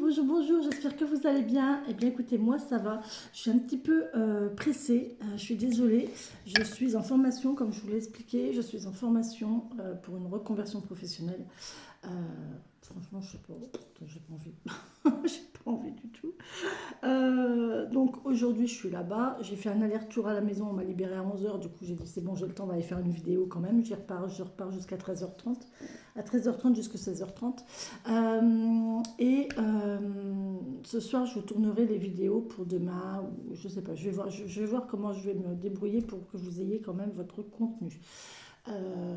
bonjour, bonjour, j'espère que vous allez bien. Eh bien écoutez, moi ça va, je suis un petit peu pressée, je suis désolée. Je suis en formation, comme je vous l'ai expliqué, je suis en formation pour une reconversion professionnelle. Euh, Franchement, je sais pas, j'ai pas envie, j'ai pas envie du tout. Donc aujourd'hui je suis là-bas, j'ai fait un aller-retour à la maison, on m'a libéré à 11 h, du coup j'ai dit c'est bon, j'ai le temps, on va aller faire une vidéo quand même. Je repars jusqu'à 13h30, à 13h30 jusqu'à 16h30. Ce soir je vous tournerai les vidéos pour demain, ou je sais pas, je vais voir comment je vais me débrouiller pour que vous ayez quand même votre contenu.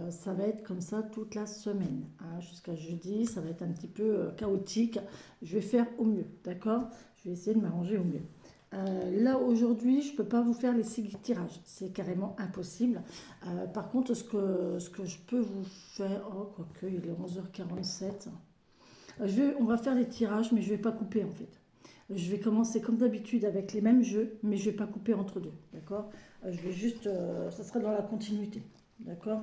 Ça va être comme ça toute la semaine, hein, jusqu'à jeudi. Ça va être un petit peu chaotique. Je vais faire au mieux, d'accord? Je vais essayer de m'arranger au mieux. Là aujourd'hui, je ne peux pas vous faire les 6 tirages, c'est carrément impossible. Par contre, ce que je peux vous faire, oh quoique il est 11h47, on va faire les tirages, mais je ne vais pas couper en fait. Je vais commencer comme d'habitude avec les mêmes jeux, mais je ne vais pas couper entre deux, d'accord? Je vais juste, ça sera dans la continuité, d'accord?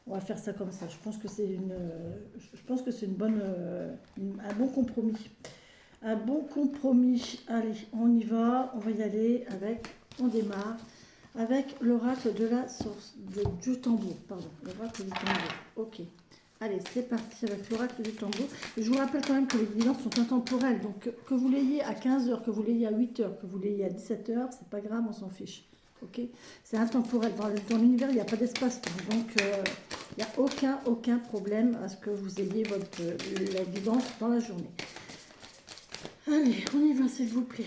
On va faire ça comme ça. Je pense que c'est une bonne, un bon compromis. Un bon compromis. Allez, on y va. On va y aller avec. On démarre avec l'oracle de la source du tambour. Pardon, l'oracle du tambour. Ok. Allez, c'est parti avec l'oracle du tambour. Et je vous rappelle quand même que les guidances sont intemporelles. Donc, que vous l'ayez à 15 h, que vous l'ayez à 8 h, que vous l'ayez à 17 h, c'est pas grave, on s'en fiche. Ok? C'est intemporel. Dans l'univers, il n'y a pas d'espace-temps. Donc, il n'y a aucun problème à ce que vous ayez la guidance dans la journée. Allez, on y va, s'il vous plaît.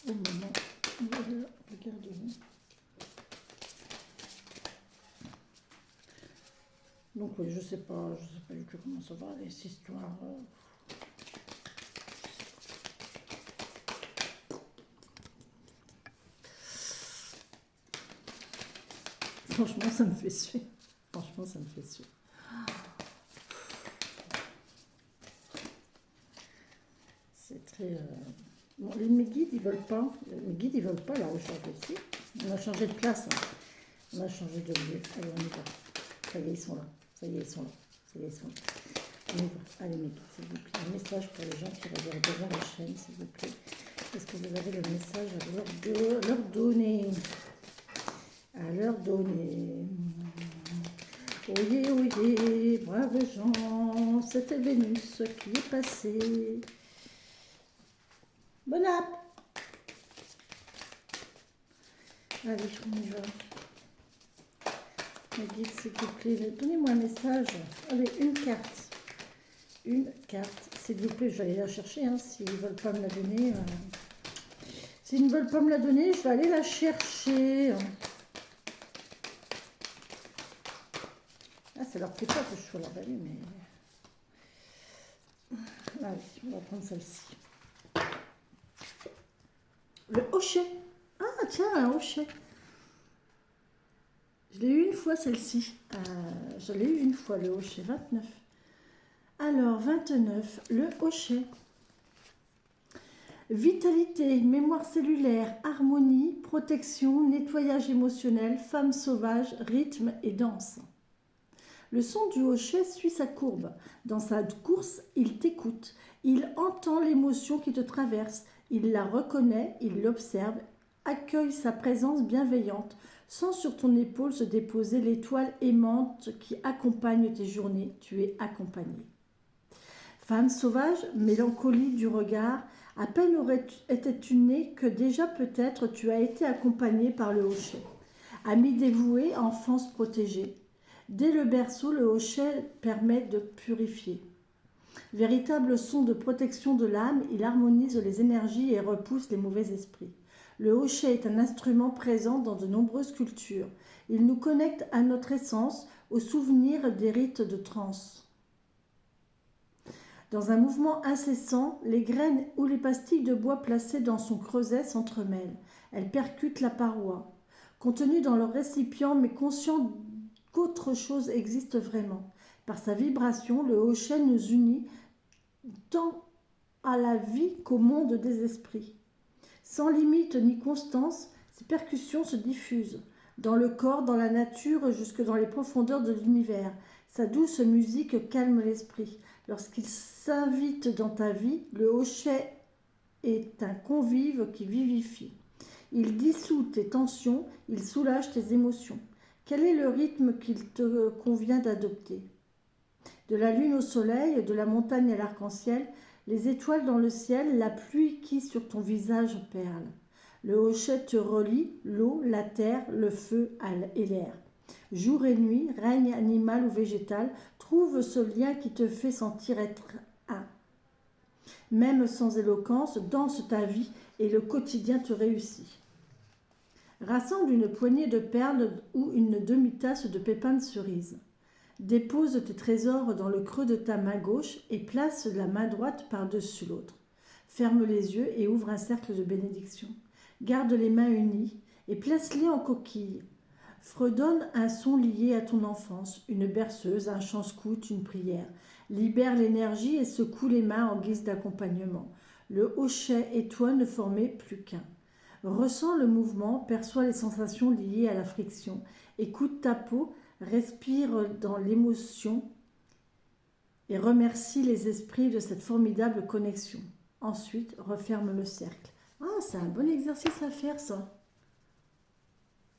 Au moment, voilà, regardons. Donc oui, je sais pas du tout comment ça va, les histoires. Franchement, ça me fait suer. Franchement, ça me fait suer. C'est très. Bon, mes guides, ils veulent pas. Mes guides, ils veulent pas là aujourd'hui. Si. On a changé de place. Hein. On a changé de lieu. Allez, on y va. Ça y est, ils sont là. Ça y est, ils sont là. Ça y est, ils sont là. On y va. Allez, mes guides, s'il vous plaît. Un message pour les gens qui regardent devant la chaîne, s'il vous plaît. Est-ce que vous avez le message à leur donner? À leur donner. Oyez, oyez, braves gens, c'était Vénus qui est passée. Bon app. Allez, on y va. Ma guide, s'il vous plaît, donnez-moi un message. Allez, une carte. Une carte, s'il vous plaît, je vais aller la chercher, hein, s'ils ne veulent pas me la donner. S'ils ne veulent pas me la donner, je vais aller la chercher. Ah, ça leur plaît pas que je sois là, mais... Allez, on va prendre celle-ci. Le hochet. Ah, tiens, un hochet. Je l'ai eu une fois, celle-ci. Je l'ai eu une fois, le hochet, 29. Alors, 29, le hochet. Vitalité, mémoire cellulaire, harmonie, protection, nettoyage émotionnel, femme sauvage, rythme et danse. Le son du hochet suit sa courbe. Dans sa course, il t'écoute. Il entend l'émotion qui te traverse. Il la reconnaît, il l'observe, accueille sa présence bienveillante. Sens sur ton épaule se déposer l'étoile aimante qui accompagne tes journées. Tu es accompagné. Femme sauvage, mélancolie du regard, à peine étais-tu né que déjà peut-être tu as été accompagné par le hochet. Ami dévoué, enfance protégée. Dès le berceau, le hochet permet de purifier. Véritable son de protection de l'âme, il harmonise les énergies et repousse les mauvais esprits. Le hochet est un instrument présent dans de nombreuses cultures. Il nous connecte à notre essence, au souvenir des rites de transe. Dans un mouvement incessant, les graines ou les pastilles de bois placées dans son creuset s'entremêlent. Elles percutent la paroi. Contenues dans le récipient, mais conscient qu'autre chose existe vraiment. Par sa vibration, le hochet nous unit tant à la vie qu'au monde des esprits. Sans limite ni constance, ces percussions se diffusent. dans le corps, dans la nature, jusque dans les profondeurs de l'univers. Sa douce musique calme l'esprit. Lorsqu'il s'invite dans ta vie, le hochet est un convive qui vivifie. Il dissout tes tensions, il soulage tes émotions. Quel est le rythme qu'il te convient d'adopter? De la lune au soleil, de la montagne à l'arc-en-ciel, les étoiles dans le ciel, la pluie qui sur ton visage perle. Le hochet te relie, l'eau, la terre, le feu et l'air. Jour et nuit, règne animal ou végétal, trouve ce lien qui te fait sentir être un. Même sans éloquence, danse ta vie et le quotidien te réussit. Rassemble une poignée de perles ou une demi-tasse de pépins de cerise. Dépose tes trésors dans le creux de ta main gauche et place la main droite par-dessus l'autre. Ferme les yeux et ouvre un cercle de bénédiction. Garde les mains unies et place-les en coquille. Fredonne un son lié à ton enfance, une berceuse, un chant scout, une prière. Libère l'énergie et secoue les mains en guise d'accompagnement. Le hochet et toi ne formez plus qu'un. Ressens le mouvement, perçois les sensations liées à la friction. Écoute ta peau, respire dans l'émotion et remercie les esprits de cette formidable connexion. Ensuite, referme le cercle. Ah, c'est un bon exercice à faire, ça.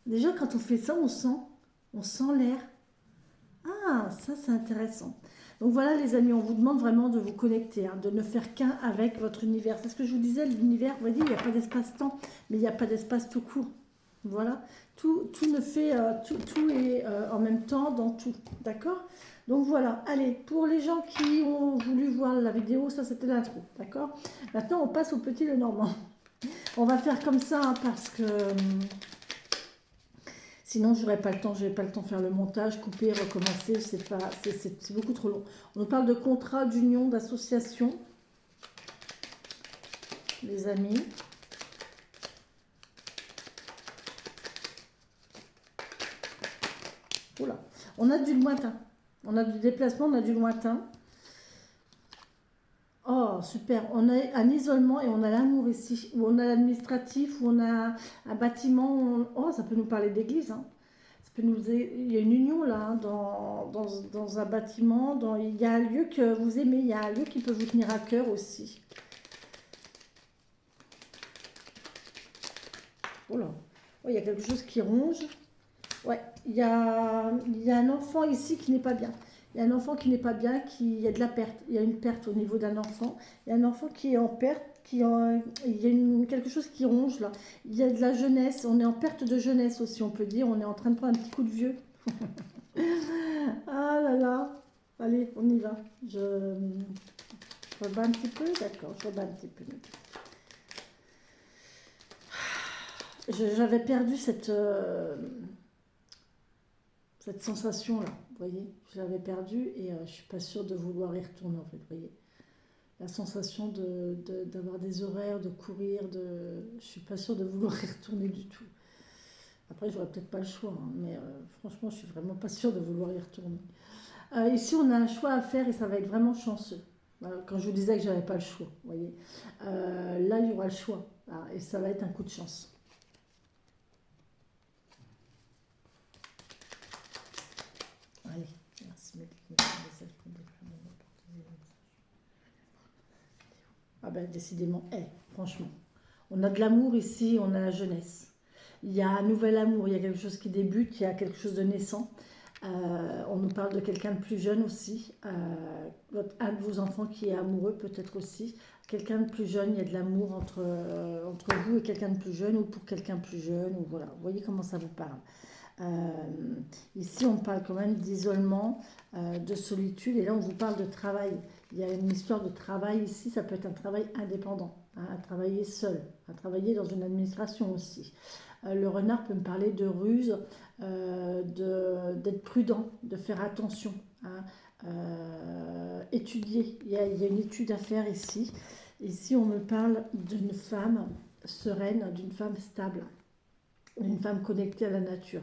Déjà, quand on fait ça, on sent l'air. Ah, ça, c'est intéressant. Donc voilà, les amis, on vous demande vraiment de vous connecter, hein, de ne faire qu'un avec votre univers. C'est ce que je vous disais, l'univers, vous voyez, il n'y a pas d'espace-temps, mais il n'y a pas d'espace tout court. Voilà, tout est en même temps dans tout, d'accord? Donc voilà, allez, pour les gens qui ont voulu voir la vidéo, ça c'était l'intro, d'accord? Maintenant, on passe au petit Lenormand. On va faire comme ça, hein, parce que sinon j'aurais pas le temps, je n'ai pas le temps de faire le montage, couper, recommencer, c'est beaucoup trop long. On nous parle de contrat, d'union, d'association, les amis. Oula. On a du lointain. On a du déplacement, on a du lointain. Oh, super. On a un isolement et on a l'amour ici. Ou on a l'administratif, ou on a un bâtiment. Oh, ça peut nous parler d'église. Hein. Ça peut nous... Il y a une union là, hein, dans un bâtiment. Il y a un lieu que vous aimez. Il y a un lieu qui peut vous tenir à cœur aussi. Oh là. Oh, il y a quelque chose qui ronge. Ouais, il y a un enfant ici qui n'est pas bien. Il y a un enfant qui n'est pas bien, il y a de la perte. Il y a une perte au niveau d'un enfant. Il y a un enfant qui est en perte, il y a quelque chose qui ronge là. Il y a de la jeunesse, on est en perte de jeunesse aussi, on peut dire. On est en train de prendre un petit coup de vieux. Ah là là. Allez, on y va. Je rebats un petit peu, d'accord, je rebats un petit peu. J'avais perdu cette sensation-là, vous voyez, je l'avais perdue et je suis pas sûre de vouloir y retourner en fait, vous voyez. La sensation d'avoir des horaires, de courir, je suis pas sûre de vouloir y retourner du tout. Après, j'aurais peut-être pas le choix, hein, mais franchement, je suis vraiment pas sûre de vouloir y retourner. Ici, on a un choix à faire et ça va être vraiment chanceux. Quand je vous disais que j'avais pas le choix, vous voyez. Là, il y aura le choix et ça va être un coup de chance. Allez, merci. Ah ben décidément, franchement. On a de l'amour ici, on a la jeunesse. Il y a un nouvel amour, il y a quelque chose qui débute, il y a quelque chose de naissant. On nous parle de quelqu'un de plus jeune aussi. Un de vos enfants qui est amoureux peut-être aussi. Quelqu'un de plus jeune, il y a de l'amour entre vous et quelqu'un de plus jeune ou pour quelqu'un de plus jeune. Ou voilà. Vous voyez comment ça vous parle. Ici, on parle quand même d'isolement, de solitude, et là, on vous parle de travail. Il y a une histoire de travail ici, ça peut être un travail indépendant, hein, à travailler seul, à travailler dans une administration aussi. Le renard peut me parler de ruse, d'être prudent, de faire attention, hein, étudier. Il y a une étude à faire ici. Ici, on me parle d'une femme sereine, d'une femme stable, d'une femme connectée à la nature.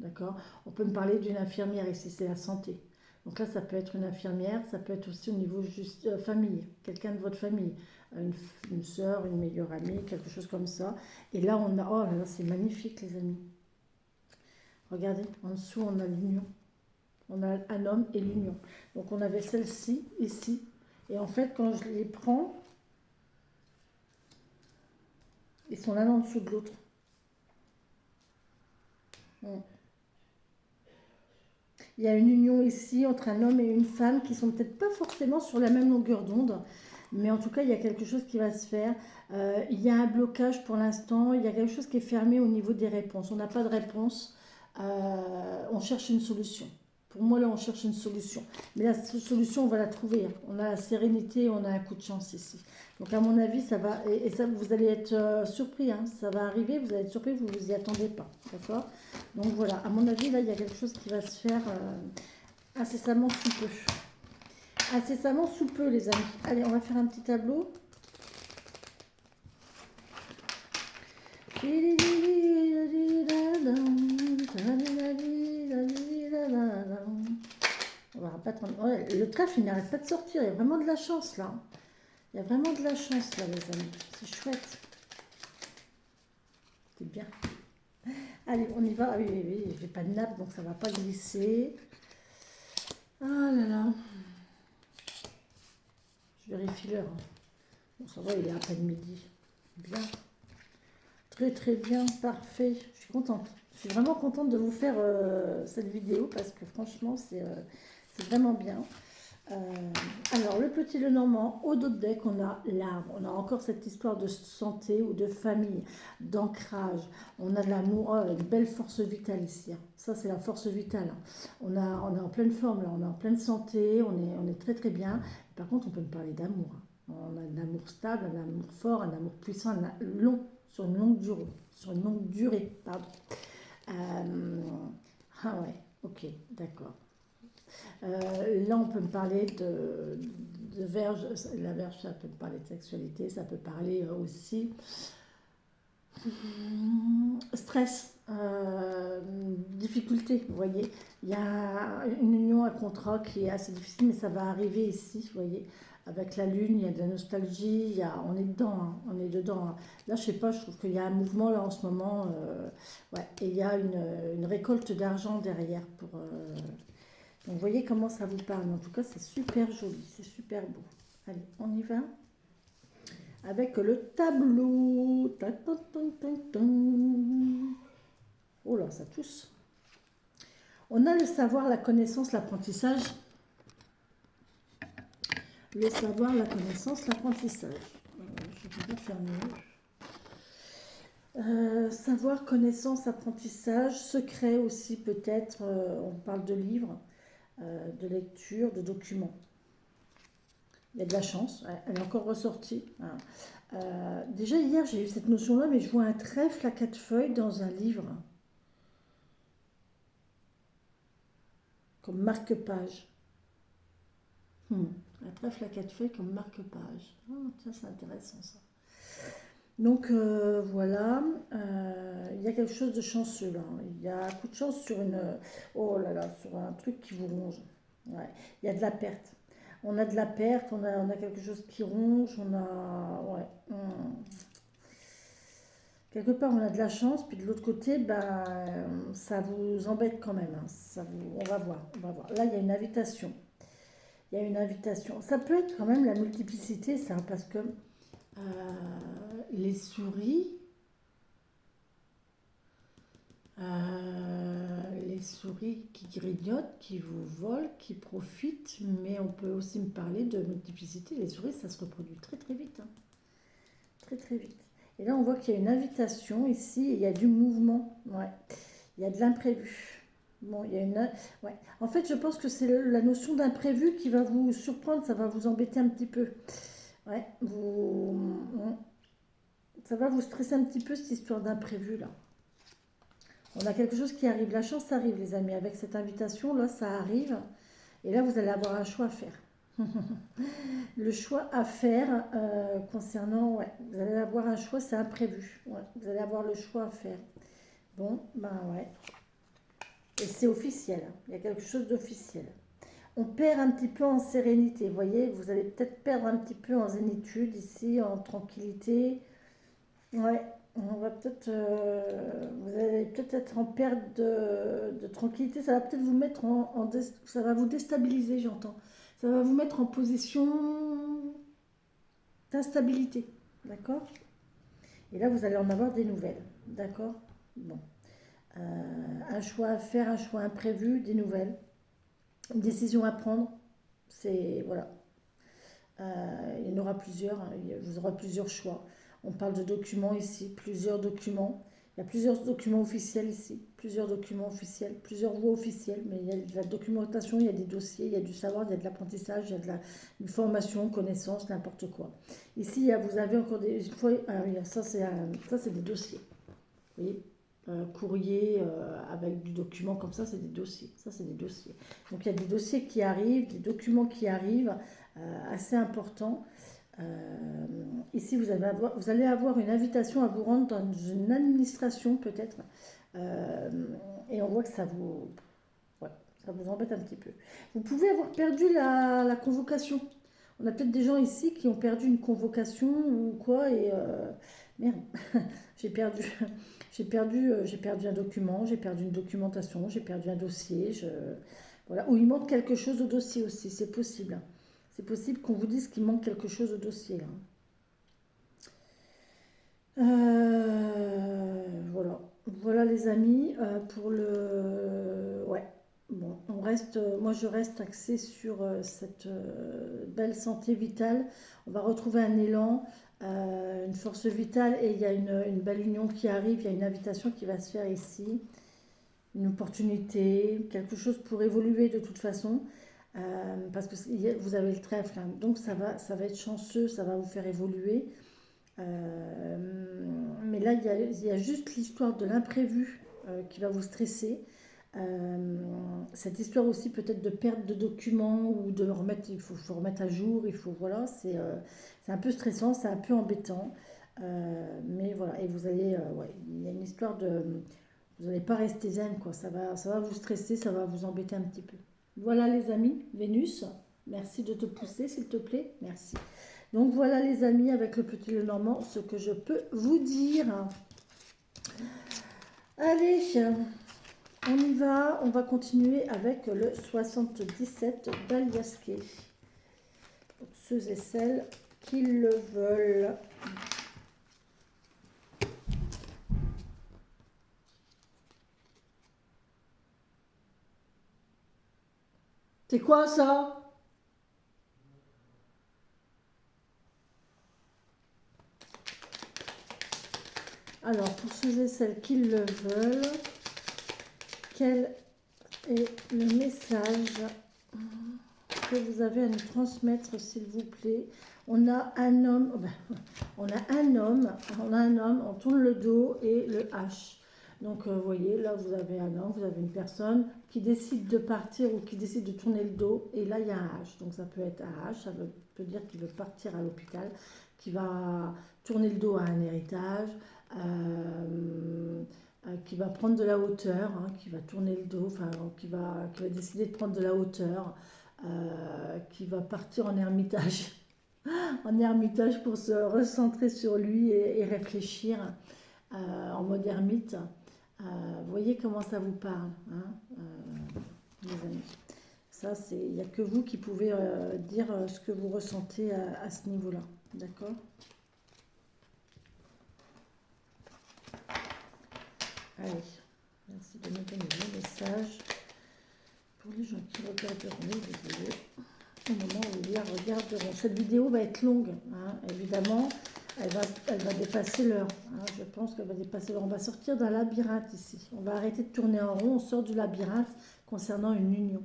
D'accord. On peut me parler d'une infirmière ici, c'est la santé. Donc là, ça peut être une infirmière, ça peut être aussi au niveau juste famille, quelqu'un de votre famille, une soeur, une meilleure amie, quelque chose comme ça. Et là, oh là là, c'est magnifique, les amis. Regardez, en dessous, on a l'union. On a un homme et l'union. Donc, on avait celle-ci, ici. Et en fait, quand je les prends, ils sont l'un en dessous de l'autre. Il y a une union ici entre un homme et une femme qui sont peut-être pas forcément sur la même longueur d'onde, mais en tout cas, il y a quelque chose qui va se faire. Il y a un blocage pour l'instant, il y a quelque chose qui est fermé au niveau des réponses. On n'a pas de réponse, on cherche une solution. Pour moi, là, on cherche une solution. Mais la solution, on va la trouver. On a la sérénité, on a un coup de chance ici. Donc, à mon avis, ça va. Et ça, vous allez être surpris. Hein, ça va arriver, vous allez être surpris, vous ne vous y attendez pas. D'accord? Donc, voilà. À mon avis, là, il y a quelque chose qui va se faire incessamment sous peu. Incessamment sous peu, les amis. Allez, on va faire un petit tableau. On va pas prendre... Ouais, le trèfle, il n'arrête pas de sortir. Il y a vraiment de la chance, là. Il y a vraiment de la chance, là, les amis. C'est chouette. C'est bien. Allez, on y va. Ah oui, oui, oui. J'ai pas de nappe, donc ça va pas glisser. Ah là là. Je vérifie l'heure. Bon, ça va, il est à peine midi. Bien. Très très bien, parfait. Je suis contente. Je suis vraiment contente de vous faire cette vidéo parce que franchement, c'est vraiment bien. Alors, le petit Lenormand, au dos de deck, on a l'arbre. On a encore cette histoire de santé ou de famille, d'ancrage. On a de l'amour, une belle force vitale ici. Hein. Ça, c'est la force vitale. Hein. On est en pleine forme, là. On est en pleine santé. On est très très bien. Par contre, on peut me parler d'amour. Hein. On a un amour stable, un amour fort, un amour puissant, long, sur une longue durée. Sur une longue durée, pardon. Ah ouais, ok, d'accord. Là, on peut me parler de verge. La verge, ça peut me parler de sexualité, ça peut parler aussi stress, difficulté, vous voyez. Il y a une union, un contrat qui est assez difficile, mais ça va arriver ici, vous voyez. Avec la lune, il y a de la nostalgie, on est dedans, hein, on est dedans. Hein. Là, je sais pas, je trouve qu'il y a un mouvement là en ce moment, ouais, et il y a une récolte d'argent derrière pour. Donc, vous voyez comment ça vous parle. En tout cas, c'est super joli, c'est super beau. Allez, on y va avec le tableau. Ta, ta, ta, ta, ta. Oh là, ça tousse. On a le savoir, la connaissance, l'apprentissage. Le savoir, la connaissance, l'apprentissage. Je vais pas faire mieux. Savoir, connaissance, apprentissage, secret aussi peut-être. On parle de livres, de lecture, de documents. Il y a de la chance, elle est encore ressortie. Hein. Déjà hier j'ai eu cette notion-là, mais je vois un trèfle à 4 feuilles dans un livre, comme marque-page. Un trèfle à 4 feuilles comme marque-page. Oh, tiens, c'est intéressant ça. Donc voilà, il y a quelque chose de chanceux là. Il y a un coup de chance sur oh là là, sur un truc qui vous ronge. Ouais. Il y a de la perte. On a de la perte, on a quelque chose qui ronge, on a. Ouais. Quelque part, on a de la chance, puis de l'autre côté, ben, ça vous embête quand même. Hein. On va voir, on va voir. Là, il y a une invitation. Il y a une invitation. Ça peut être quand même la multiplicité, ça, parce que les souris, qui grignotent, qui vous volent, qui profitent, mais on peut aussi me parler de multiplicité. Les souris, ça se reproduit très très vite. Hein. Très très vite. Et là, on voit qu'il y a une invitation ici, et il y a du mouvement. Ouais. Il y a de l'imprévu. Bon, il y a une. Ouais. En fait, je pense que c'est la notion d'imprévu qui va vous surprendre, ça va vous embêter un petit peu. Ouais, ça va vous stresser un petit peu cette histoire d'imprévu là. On a quelque chose qui arrive. La chance arrive, les amis. Avec cette invitation, là, ça arrive. Et là, vous allez avoir un choix à faire. Le choix à faire concernant... Ouais, vous allez avoir un choix, c'est imprévu. Ouais, vous allez avoir le choix à faire. Bon, ben ouais. Et c'est officiel. Il y a quelque chose d'officiel. On perd un petit peu en sérénité. Vous voyez, vous allez peut-être perdre un petit peu en zénitude ici, en tranquillité. Ouais, On va peut-être, vous allez peut-être être en perte de tranquillité. Ça va peut-être vous mettre ça va vous déstabiliser, j'entends. Ça va vous mettre en position d'instabilité, d'accord? Et là, vous allez en avoir des nouvelles, d'accord? Bon. Un choix à faire, un choix imprévu, des nouvelles, une décision à prendre. C'est voilà. Il y en aura plusieurs, hein, vous aurez plusieurs choix. On parle de documents ici, plusieurs documents. Il y a plusieurs documents officiels ici, plusieurs documents officiels, plusieurs voies officielles, mais il y a de la documentation, il y a des dossiers, il y a du savoir, il y a de l'apprentissage, il y a une formation, connaissance, n'importe quoi. Ici, vous avez encore des une fois, ah oui, ça c'est des dossiers. Vous voyez, courrier avec du document comme ça, c'est des dossiers. Ça, c'est des dossiers. Donc il y a des dossiers qui arrivent, des documents qui arrivent, assez importants. Euh, Ici, vous allez avoir une invitation à vous rendre dans une administration peut-être. Euh, et on voit que ouais, ça vous embête un petit peu. Vous pouvez avoir perdu la convocation. On a peut-être des gens ici qui ont perdu une convocation ou quoi et merde, j'ai perdu, j'ai perdu un document, j'ai perdu une documentation, j'ai perdu un dossier, voilà. Ou il manque quelque chose au dossier aussi, c'est possible. C'est possible qu'on vous dise qu'il manque quelque chose au dossier là. Voilà, voilà les amis pour le, ouais. Bon, moi je reste axée sur cette belle santé vitale. On va retrouver un élan, une force vitale et il y a une belle union qui arrive. Il y a une invitation qui va se faire ici, une opportunité, quelque chose pour évoluer de toute façon. Parce que vous avez le trèfle, hein, donc ça va être chanceux, ça va vous faire évoluer. Mais là, il y a juste l'histoire de l'imprévu qui va vous stresser. Cette histoire aussi peut-être de perte de documents ou de remettre, faut remettre à jour, voilà, c'est un peu stressant, c'est un peu embêtant. Mais voilà, et vous allez, ouais, il y a une histoire vous n'allez pas rester zen, quoi. Ça va vous stresser, ça va vous embêter un petit peu. Voilà les amis, Vénus, merci de te pousser s'il te plaît, merci. Donc voilà les amis, avec le petit Lenormand, ce que je peux vous dire. Allez, on y va, on va continuer avec le 77 d'Aliasqué. Pour ceux et celles qui le veulent. C'est quoi ça? Alors, pour ceux et celles qui le veulent, quel est le message que vous avez à nous transmettre, s'il vous plaît? On a un homme, on tourne le dos et le H. Donc, vous voyez, là, vous avez un homme, vous avez une personne qui décide de partir ou qui décide de tourner le dos, et là, il y a un H. Donc, ça peut être un H, peut dire qu'il veut partir à l'hôpital, qui va tourner le dos à un héritage, qui va prendre de la hauteur, hein, qui va tourner le dos, enfin, qui va décider de prendre de la hauteur, qui va partir en ermitage, en ermitage pour se recentrer sur lui et réfléchir en mode ermite. Vous voyez comment ça vous parle, hein, les amis. Ça, il n'y a que vous qui pouvez dire ce que vous ressentez à ce niveau-là. D'accord? Allez, merci de me donner le message. Pour les gens qui regarderont les vidéos, au moment où ils la regarderont. Cette vidéo va être longue, hein, évidemment. Elle va dépasser l'heure. Hein, je pense qu'elle va dépasser l'heure. On va sortir d'un labyrinthe ici. On va arrêter de tourner en rond. On sort du labyrinthe concernant une union.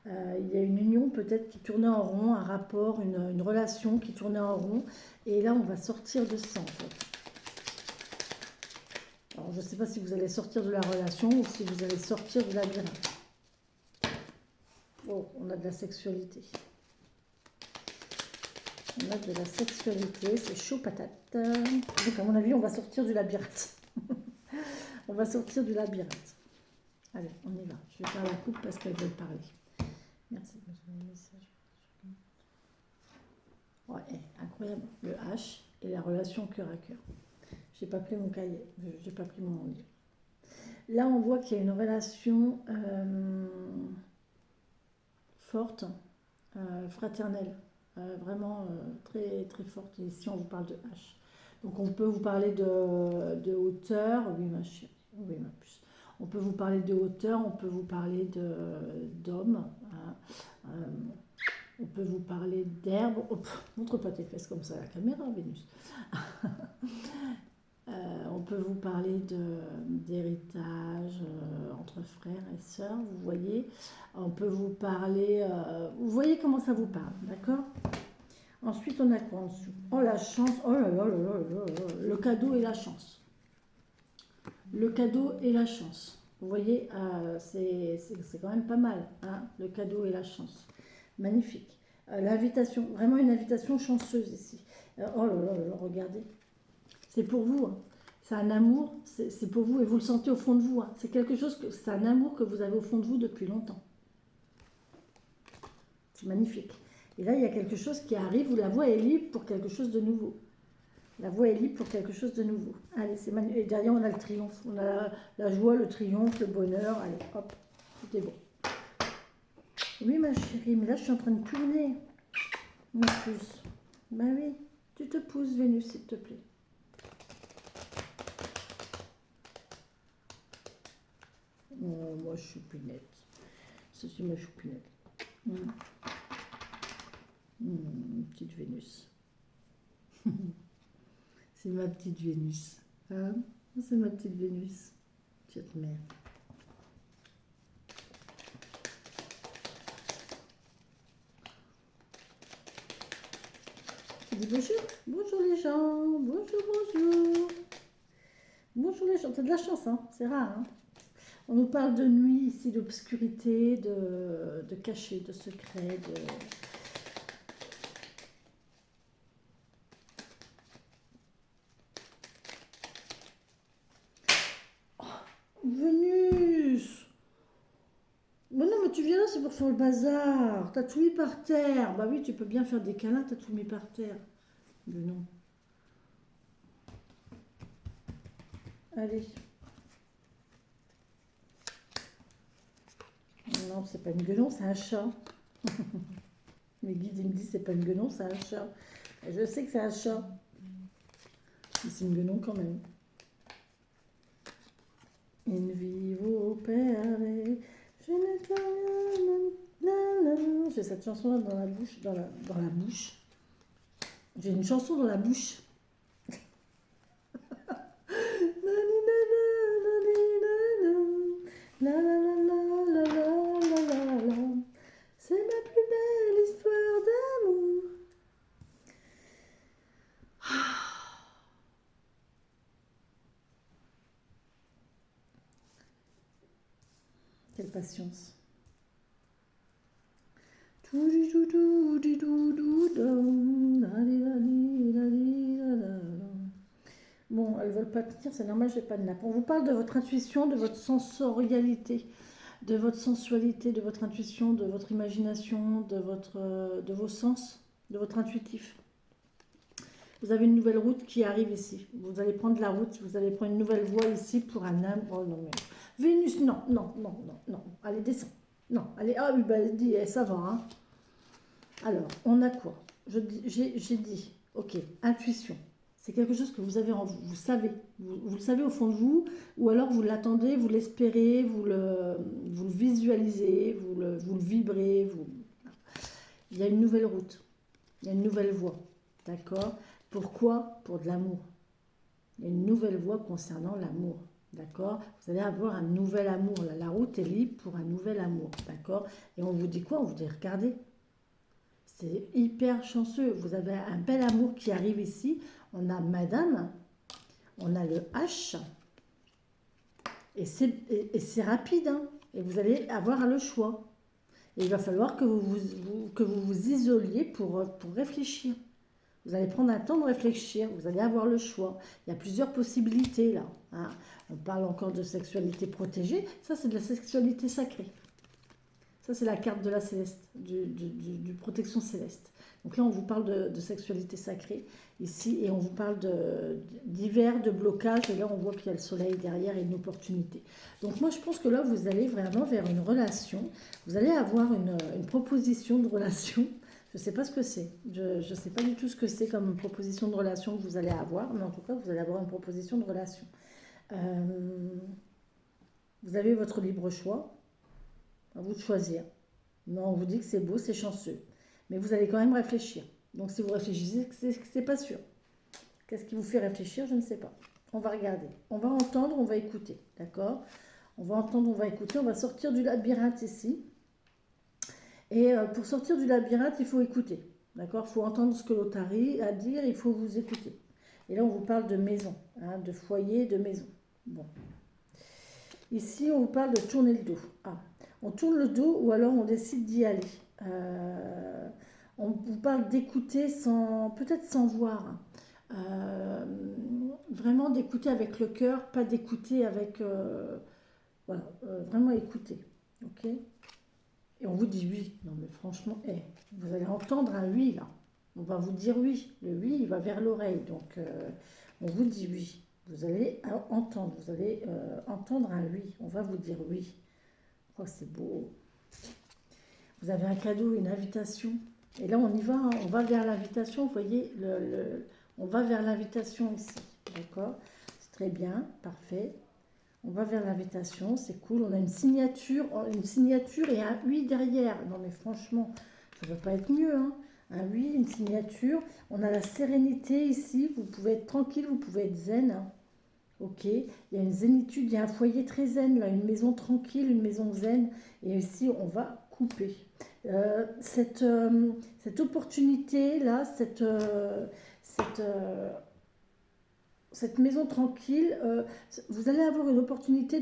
Il y a une union peut-être qui tournait en rond, un rapport, une relation qui tournait en rond. Et là, on va sortir de ça en fait. Alors, je ne sais pas si vous allez sortir de la relation ou si vous allez sortir du labyrinthe. Oh, on a de la sexualité. On a de la sexualité, c'est chaud patate. Donc à mon avis, on va sortir du labyrinthe. On va sortir du labyrinthe. Allez, on y va. Je vais faire la coupe parce qu'elle veut parler. Merci de me donner le message. Ouais, incroyable. Le H et la relation cœur à cœur. J'ai pas pris mon cahier, j'ai pas pris mon livre. Là, on voit qu'il y a une relation forte, fraternelle, vraiment très, très forte. Et ici, on vous parle de H. Donc, on peut vous parler de hauteur. Oui, ma chérie. Oui, ma puce. On peut vous parler de hauteur, on peut vous parler d'homme. Hein. On peut vous parler d'herbe. Oh, montre pas tes fesses comme ça à la caméra, Vénus. On peut vous parler d'héritage entre frères et sœurs, vous voyez. On peut vous parler... vous voyez comment ça vous parle, d'accord? Ensuite, on a quoi en dessous? Oh, la chance. Oh là là là là là là. Le cadeau et la chance. Le cadeau et la chance. Vous voyez, c'est quand même pas mal, hein, le cadeau et la chance. Magnifique. L'invitation, vraiment une invitation chanceuse ici. Oh là là là, regardez. C'est pour vous. Hein. C'est un amour, c'est pour vous et vous le sentez au fond de vous. Hein. C'est quelque chose que c'est un amour que vous avez au fond de vous depuis longtemps. C'est magnifique. Et là, il y a quelque chose qui arrive où la voie est libre pour quelque chose de nouveau. La voie est libre pour quelque chose de nouveau. Allez, c'est magnifique. Et derrière, on a le triomphe. On a la joie, le triomphe, le bonheur. Allez, hop, tout est bon. Oui, ma chérie, mais là, je suis en train de tourner. Ma puce. Ben oui, tu te pousses, Vénus, s'il te plaît. Oh, moi, je suis punette. Ça, c'est ma choupinette. Petite Vénus. C'est ma petite Vénus. Hein? C'est ma petite Vénus. Petite mère. Je dis bonjour. Bonjour les gens. Bonjour, bonjour. Bonjour les gens. T'as de la chance, hein? C'est rare, hein? On nous parle de nuit ici, d'obscurité, de cachet, de secret, de... Oh, Vénus! Mais non, mais tu viens là, c'est pour faire le bazar. T'as tout mis par terre. Bah oui, tu peux bien faire des câlins, t'as tout mis par terre. Mais non. Allez. Non, c'est pas une guenon, c'est un chat. Mes guides, ils me disent c'est pas une guenon, c'est un chat. Et je sais que c'est un chat. Mais c'est une guenon quand même. In vivo pere, je n'ai pas... J'ai cette chanson là dans la bouche, dans la bouche. J'ai une chanson dans la bouche. C'est ma plus belle histoire d'amour. Quelle patience. Bon, elles veulent pas tenir, c'est normal, j'ai pas de nappe. On vous parle de votre intuition, de votre sensorialité, de votre sensualité, de votre intuition, de votre imagination, de vos sens, de votre intuitif. Vous avez une nouvelle route qui arrive ici. Vous allez prendre la route, vous allez prendre une nouvelle voie ici pour un âme. Oh non, mais... Vénus, non, non, non, non, non. Allez, descends. Non, allez, ah oui, bah, dis, ça va, hein. Alors, on a quoi? J'ai dit, ok, intuition. C'est quelque chose que vous avez en vous, vous savez. Vous le savez au fond de vous, ou alors vous l'attendez, vous l'espérez, vous le visualisez, vous le vibrez. Il y a une nouvelle route, il y a une nouvelle voie, d'accord? Pourquoi? Pour de l'amour. Il y a une nouvelle voie concernant l'amour, d'accord? Vous allez avoir un nouvel amour. Là, la route est libre pour un nouvel amour, d'accord? Et on vous dit quoi? On vous dit, regardez, c'est hyper chanceux. Vous avez un bel amour qui arrive ici. On a Madame, on a le H, et c'est rapide, hein, et vous allez avoir le choix. Et il va falloir que vous isoliez pour réfléchir. Vous allez prendre un temps de réfléchir, vous allez avoir le choix. Il y a plusieurs possibilités là. Hein. On parle encore de sexualité protégée, ça c'est de la sexualité sacrée. Ça, c'est la carte de la céleste, du protection céleste. Donc là, on vous parle de sexualité sacrée ici et on vous parle d'hiver, de blocage. Et là, on voit qu'il y a le soleil derrière et une opportunité. Donc moi, je pense que là, vous allez vraiment vers une relation. Vous allez avoir une proposition de relation. Je ne sais pas ce que c'est. Je ne sais pas du tout ce que c'est comme proposition de relation que vous allez avoir. Mais en tout cas, vous allez avoir une proposition de relation. Vous avez votre libre choix. À vous de choisir. Non, on vous dit que c'est beau, c'est chanceux. Mais vous allez quand même réfléchir. Donc si vous réfléchissez, c'est pas sûr. Qu'est-ce qui vous fait réfléchir? Je ne sais pas. On va regarder. On va entendre, on va écouter. D'accord? On va entendre, on va écouter. On va sortir du labyrinthe ici. Et pour sortir du labyrinthe, il faut écouter. D'accord? Il faut entendre ce que l'autre a à dire, il faut vous écouter. Et là, on vous parle de maison, hein, de foyer, de maison. Bon. Ici, on vous parle de tourner le dos. Ah. On tourne le dos ou alors on décide d'y aller. On vous parle d'écouter peut-être sans voir. Vraiment d'écouter avec le cœur, pas d'écouter avec... voilà, vraiment écouter. Ok? Et on vous dit oui. Non mais franchement, vous allez entendre un oui là. On va vous dire oui. Le oui, il va vers l'oreille. Donc, on vous dit oui. Vous allez entendre. Vous allez entendre un oui. On va vous dire oui. Oh, c'est beau. Vous avez un cadeau, une invitation. Et là, on y va, hein, on va vers l'invitation. Vous voyez, on va vers l'invitation ici. D'accord? C'est très bien, parfait. On va vers l'invitation, c'est cool. On a une signature et un oui derrière. Non, mais franchement, ça ne peut pas être mieux. Hein. Un oui, une signature. On a la sérénité ici. Vous pouvez être tranquille, vous pouvez être zen. Hein. Ok, il y a une zénitude, il y a un foyer très zen, là, une maison tranquille, une maison zen. Et ici, on va couper. Cette opportunité, là, cette maison tranquille, vous allez avoir une opportunité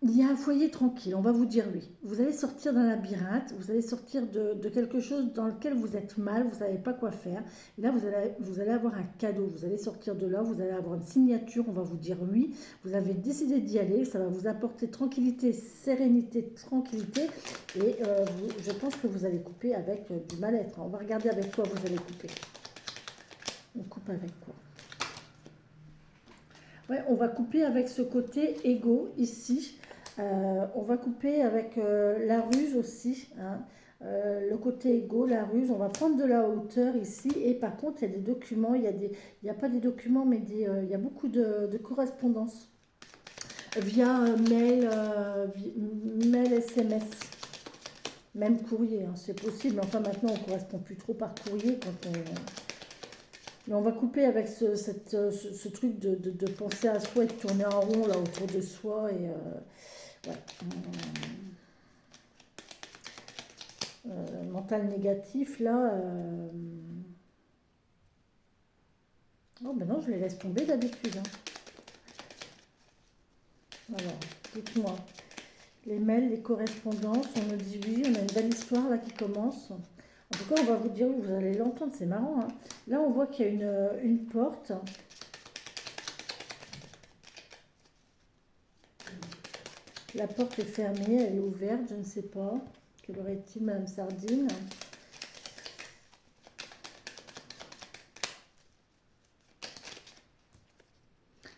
il y a un foyer tranquille, on va vous dire oui. Vous allez sortir d'un labyrinthe, vous allez sortir de quelque chose dans lequel vous êtes mal, vous ne savez pas quoi faire. Et là, vous allez avoir un cadeau, vous allez sortir de là, vous allez avoir une signature, on va vous dire oui. Vous avez décidé d'y aller, ça va vous apporter tranquillité, sérénité, tranquillité. Et je pense que vous allez couper avec du mal-être. On va regarder avec quoi vous allez couper. On coupe avec quoi? Ouais, on va couper avec ce côté égo ici. On va couper avec la ruse aussi, hein. Le côté égo, la ruse, on va prendre de la hauteur ici. Et par contre, il y a des documents, il y a pas des documents, mais il y a beaucoup de correspondances via mail, SMS, même courrier, hein, c'est possible. Mais enfin, maintenant, on ne correspond plus trop par courrier quand on... Mais on va couper avec ce truc de penser à soi et de tourner en rond là autour de soi. Et ouais. Mental négatif là. Oh ben non, je les laisse tomber d'habitude. Hein. Alors, dites-moi. Les mails, les correspondances, on me dit oui, on a une belle histoire là qui commence. En tout cas, on va vous dire, vous allez l'entendre, c'est marrant. Hein. Là, on voit qu'il y a une porte. La porte est fermée, elle est ouverte, je ne sais pas. Quelle aurait-il, Madame Sardine?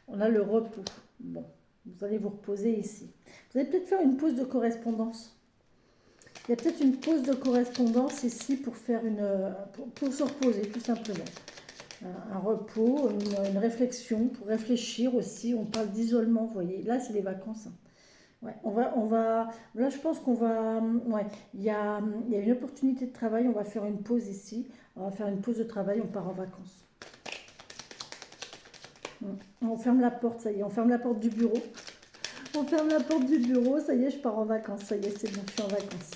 On a le repos. Bon, vous allez vous reposer ici. Vous allez peut-être faire une pause de correspondance. Il y a peut-être une pause de correspondance ici pour faire pour se reposer, tout simplement. Un repos, une réflexion, pour réfléchir aussi. On parle d'isolement, vous voyez. Là, c'est les vacances. Ouais, là, je pense qu'on va, ouais, il y a une opportunité de travail. On va faire une pause ici. On va faire une pause de travail. On part en vacances. On ferme la porte, ça y est. On ferme la porte du bureau. On ferme la porte du bureau. Ça y est, je pars en vacances. Ça y est, c'est bon, je suis en vacances.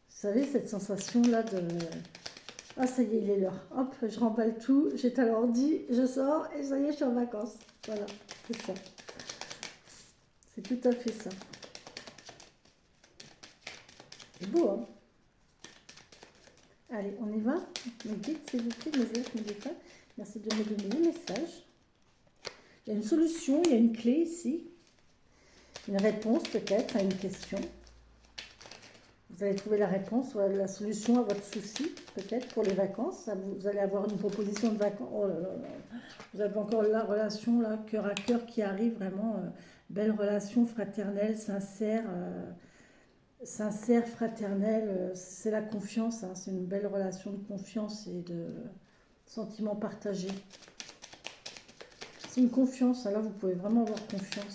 Vous savez, cette sensation-là de... Ah, ça y est, il est l'heure. Hop, je remballe tout, j'éteins l'ordi, je sors et ça y est, je suis en vacances. Voilà, c'est ça. C'est tout à fait ça. C'est beau, hein? Allez, on y va? Mes guides, s'il vous plaît, mes élèves, mes défunts. Merci de me donner les messages. Il y a une solution, il y a une clé ici. une réponse peut-être à une question. Vous allez trouver la réponse ou la solution à votre souci, peut-être pour les vacances. Vous allez avoir une proposition de vacances. Oh là là là. Vous avez encore la relation là, cœur à cœur qui arrive, vraiment belle relation fraternelle, sincère, sincère, fraternelle. C'est la confiance, hein, c'est une belle relation de confiance et de sentiments partagés. C'est une confiance, hein, là vous pouvez vraiment avoir confiance.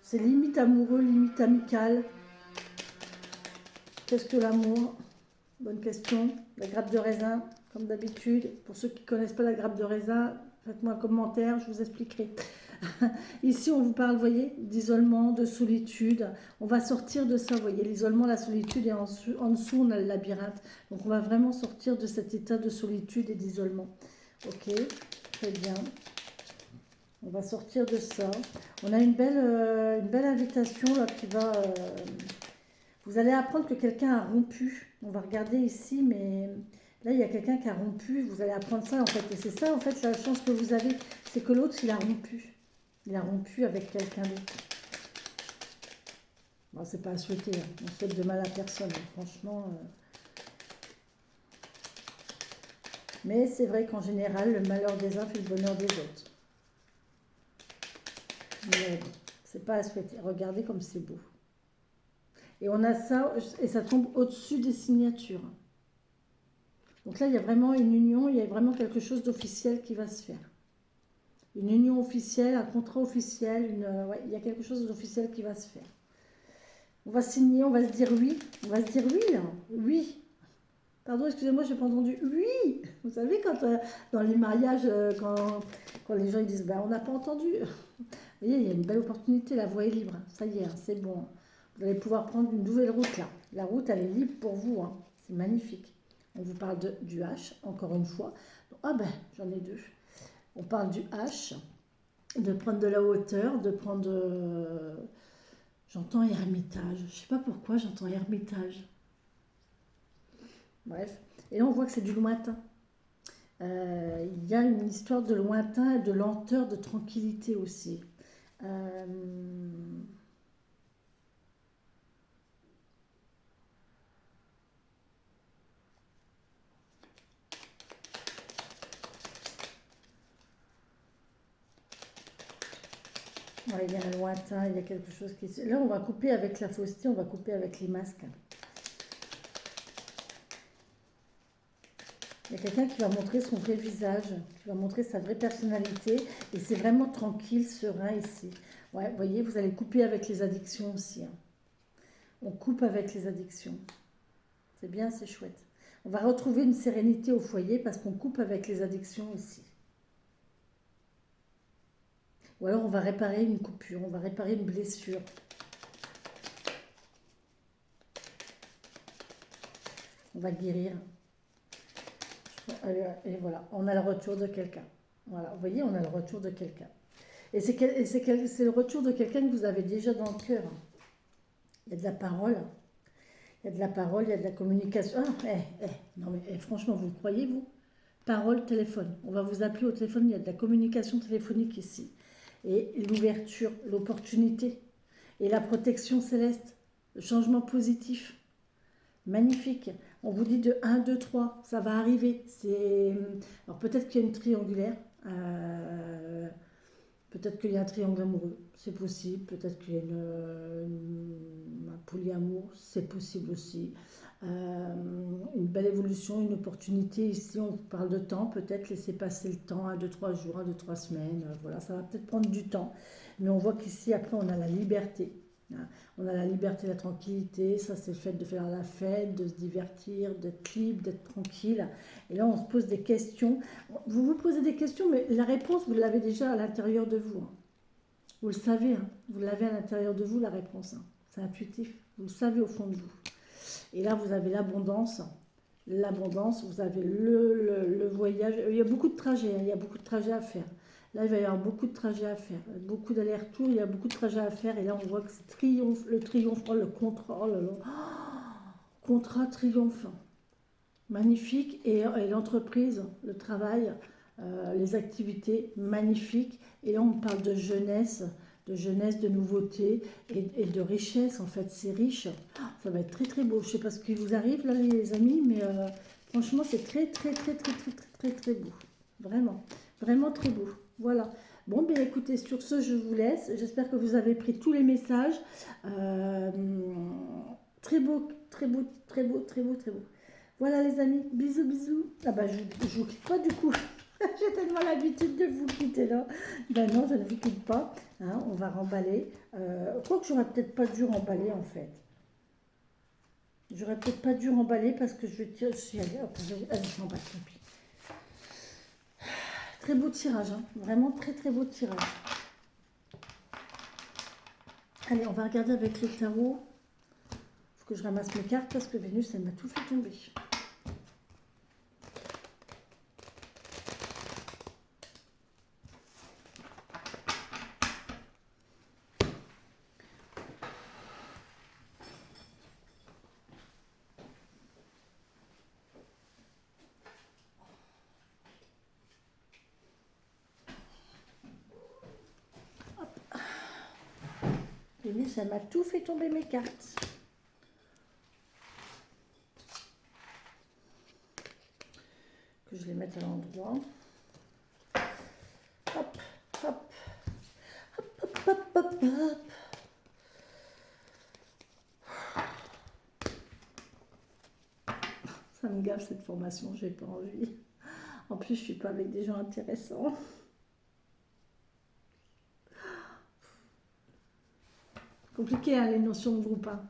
C'est limite amoureux, limite amical. Qu'est-ce que l'amour? Bonne question. La grappe de raisin, comme d'habitude. Pour ceux qui ne connaissent pas la grappe de raisin, faites-moi un commentaire, je vous expliquerai. Ici, on vous parle, vous voyez, d'isolement, de solitude. On va sortir de ça, vous voyez, l'isolement, la solitude, et en dessous, on a le labyrinthe. Donc, on va vraiment sortir de cet état de solitude et d'isolement. Ok, très bien. On va sortir de ça. On a une belle invitation là qui va... vous allez apprendre que quelqu'un a rompu. On va regarder ici, mais là, il y a quelqu'un qui a rompu. Vous allez apprendre ça, en fait. Et c'est ça, en fait, la chance que vous avez. C'est que l'autre, il a rompu. Il a rompu avec quelqu'un d'autre. Bon, c'est pas à souhaiter. Hein. On souhaite de mal à personne. Hein. Franchement. Mais c'est vrai qu'en général, le malheur des uns fait le bonheur des autres. Mais bon, c'est pas à souhaiter. Regardez comme c'est beau. Et on a ça, et ça tombe au-dessus des signatures. Donc là, il y a vraiment une union, il y a vraiment quelque chose d'officiel qui va se faire. Une union officielle, un contrat officiel, ouais, il y a quelque chose d'officiel qui va se faire. On va signer, on va se dire oui. On va se dire oui, là. Oui. Pardon, excusez-moi, je n'ai pas entendu. Oui. Vous savez, quand dans les mariages, quand les gens ils disent, ben, on n'a pas entendu. Vous voyez, il y a une belle opportunité, la voie est libre. Ça y est, hein, c'est bon. Vous allez pouvoir prendre une nouvelle route là. La route, elle est libre pour vous. Hein. C'est magnifique. On vous parle du H, encore une fois. Ah ben, j'en ai deux. On parle du H, de prendre de la hauteur, de prendre... j'entends ermitage. Je ne sais pas pourquoi j'entends ermitage. Bref. Et là, on voit que c'est du lointain. Il y a une histoire de lointain, de lenteur, de tranquillité aussi. Ouais, il y a un lointain, il y a quelque chose qui... Là, on va couper avec la fausseté, on va couper avec les masques. Il y a quelqu'un qui va montrer son vrai visage, qui va montrer sa vraie personnalité. Et c'est vraiment tranquille, serein ici. Ouais, vous voyez, vous allez couper avec les addictions aussi. Hein. On coupe avec les addictions. C'est bien, c'est chouette. On va retrouver une sérénité au foyer parce qu'on coupe avec les addictions ici. Ou alors on va réparer une coupure, on va réparer une blessure. On va guérir. Et voilà, on a le retour de quelqu'un. Voilà, vous voyez, on a le retour de quelqu'un. Et c'est le retour de quelqu'un que vous avez déjà dans le cœur. Il y a de la parole. Il y a de la parole, il y a de la communication. Non mais franchement, vous le croyez, vous? Parole, téléphone. On va vous appeler au téléphone, il y a de la communication téléphonique ici. Et l'ouverture, l'opportunité. Et la protection céleste. Le changement positif. Magnifique. On vous dit de 1, 2, 3, ça va arriver. Alors peut-être qu'il y a une triangulaire, peut-être qu'il y a un triangle amoureux, c'est possible. Peut-être qu'il y a un polyamour, c'est possible aussi. Une belle évolution, une opportunité. Ici, on parle de temps, peut-être laisser passer le temps, 1, 2, 3 jours, 1, 2, 3 semaines. Voilà, ça va peut-être prendre du temps. Mais on voit qu'ici, après, on a la liberté. On a la liberté, la tranquillité, ça c'est le fait de faire la fête, de se divertir, d'être libre, d'être tranquille. Et là on se pose des questions. Vous vous posez des questions, mais la réponse vous l'avez déjà à l'intérieur de vous. Hein. Vous le savez, hein. Vous l'avez à l'intérieur de vous la réponse. Hein. C'est intuitif, vous le savez au fond de vous. Et là vous avez l'abondance. L'abondance, vous avez le voyage. Il y a beaucoup de trajets, hein. Il y a beaucoup de trajets à faire. Là, il va y avoir beaucoup de trajets à faire, beaucoup d'allers-retours, il y a beaucoup de trajets à faire. Et là, on voit que c'est le triomphe, le contrat, contrat triomphant. Magnifique. Et l'entreprise, le travail, les activités, magnifiques. Et là, on parle de jeunesse, de jeunesse, de nouveauté et de richesse. En fait, c'est riche. Ah, ça va être très très beau. Je sais pas ce qui vous arrive là, les amis, mais franchement, c'est très très très très très très très très beau. Vraiment, vraiment très beau. Voilà. Bon, bien écoutez, sur ce, je vous laisse. J'espère que vous avez pris tous les messages. Euh, Très beau, très beau, très beau, très beau, très beau. Voilà les amis, bisous, bisous. Ah bah je vous quitte pas du coup. J'ai tellement l'habitude de vous quitter là. Ben non, je ne vous quitte pas. Hein, on va remballer. Quoique j'aurais peut-être pas dû remballer en fait. J'aurais peut-être pas dû remballer parce que je vais tirer. Allez, je remballe, tant pis. Très beau tirage, hein. Vraiment très très beau tirage. Allez, on va regarder avec le tarot. Faut que je ramasse mes cartes parce que Vénus, elle m'a tout fait tomber. Vénus, elle m'a tout fait tomber mes cartes. Que je les mette à l'endroit. Hop, hop, hop, hop, hop, hop. Ça me gave cette formation, j'ai pas envie. En plus, je suis pas avec des gens intéressants. Compliqué, hein, les notions de groupe. Hein.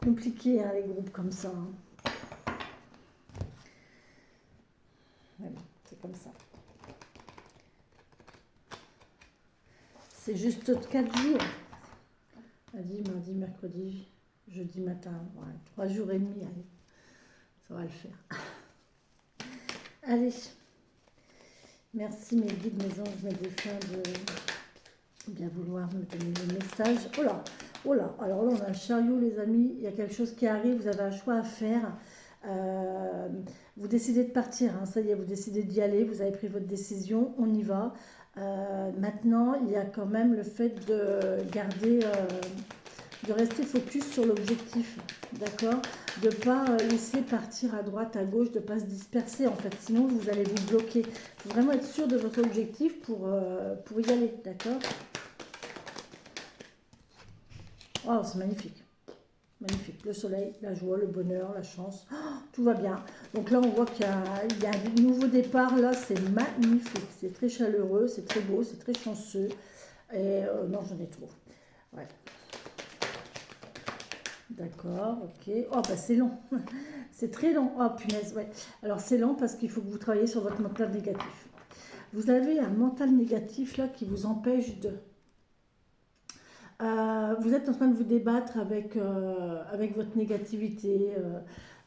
Compliqué, hein, les groupes comme ça. Hein. Ouais, c'est comme ça. C'est juste 4 jours. Lundi, mardi, mercredi, jeudi matin. Ouais, 3 jours et demi, allez. Ça va le faire. Allez. Merci mes guides, mes anges, mes défunts de bien vouloir me donner le message. Oh là, oh là. Alors là, on a un chariot, les amis. Il y a quelque chose qui arrive. Vous avez un choix à faire. Vous décidez de partir. Hein. Ça y est, vous décidez d'y aller. Vous avez pris votre décision. On y va. Maintenant, il y a quand même le fait de garder, de rester focus sur l'objectif, d'accord? De ne pas laisser partir à droite, à gauche, de ne pas se disperser en fait, sinon vous allez vous bloquer. Il faut vraiment être sûr de votre objectif pour y aller, d'accord? Oh, c'est magnifique. Magnifique, le soleil, la joie, le bonheur, la chance, oh, tout va bien. Donc là, on voit qu'il y a un nouveau départ, là, c'est magnifique. C'est très chaleureux, c'est très beau, c'est très chanceux. Et non, j'en ai trop. Ouais. D'accord, ok. Oh, bah c'est long. C'est très long. Oh, punaise, ouais. Alors, c'est long parce qu'il faut que vous travaillez sur votre mental négatif. Vous avez un mental négatif, là, qui vous empêche de... vous êtes en train de vous débattre avec votre négativité,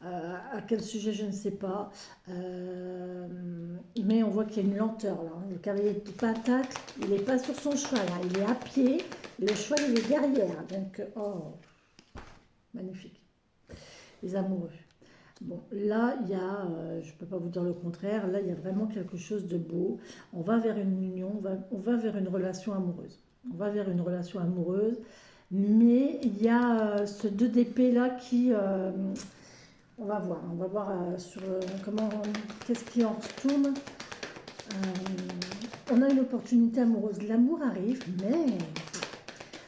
à quel sujet je ne sais pas, mais on voit qu'il y a une lenteur là. Hein. Le cavalier de Pentacle, il n'est pas sur son cheval, hein. Il est à pied, et le cheval il est derrière, donc oh, magnifique. Les amoureux. Bon, là, il y a, je ne peux pas vous dire le contraire, là, il y a vraiment quelque chose de beau. On va vers une union, on va vers une relation amoureuse. On va vers une relation amoureuse, mais il y a ce 2 d'épée là qui... on va voir sur comment, qu'est-ce qui en retourne. On a une opportunité amoureuse. L'amour arrive, mais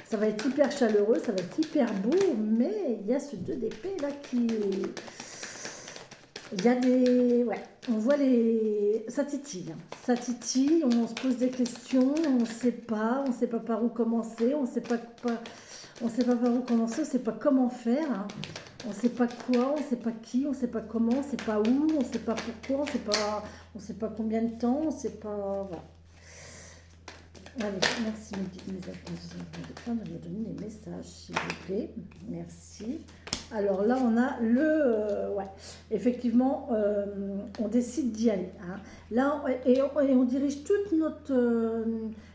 ça va être hyper chaleureux, ça va être hyper beau, mais il y a ce 2 d'épée là qui... Il y a des... Ouais, on voit les... Ça titille, on se pose des questions, on ne sait pas par où commencer, on ne sait pas par où commencer, on ne sait pas comment faire, hein. On ne sait pas quoi, on ne sait pas qui, on ne sait pas comment, on ne sait pas où, on ne sait pas pourquoi, on sait pas combien de temps, on ne sait pas... Voilà. Allez, merci mes amis de me donner les messages, s'il vous plaît. Merci. Alors là, on a le... ouais, effectivement, on décide d'y aller. Hein. Là, et on dirige toute notre...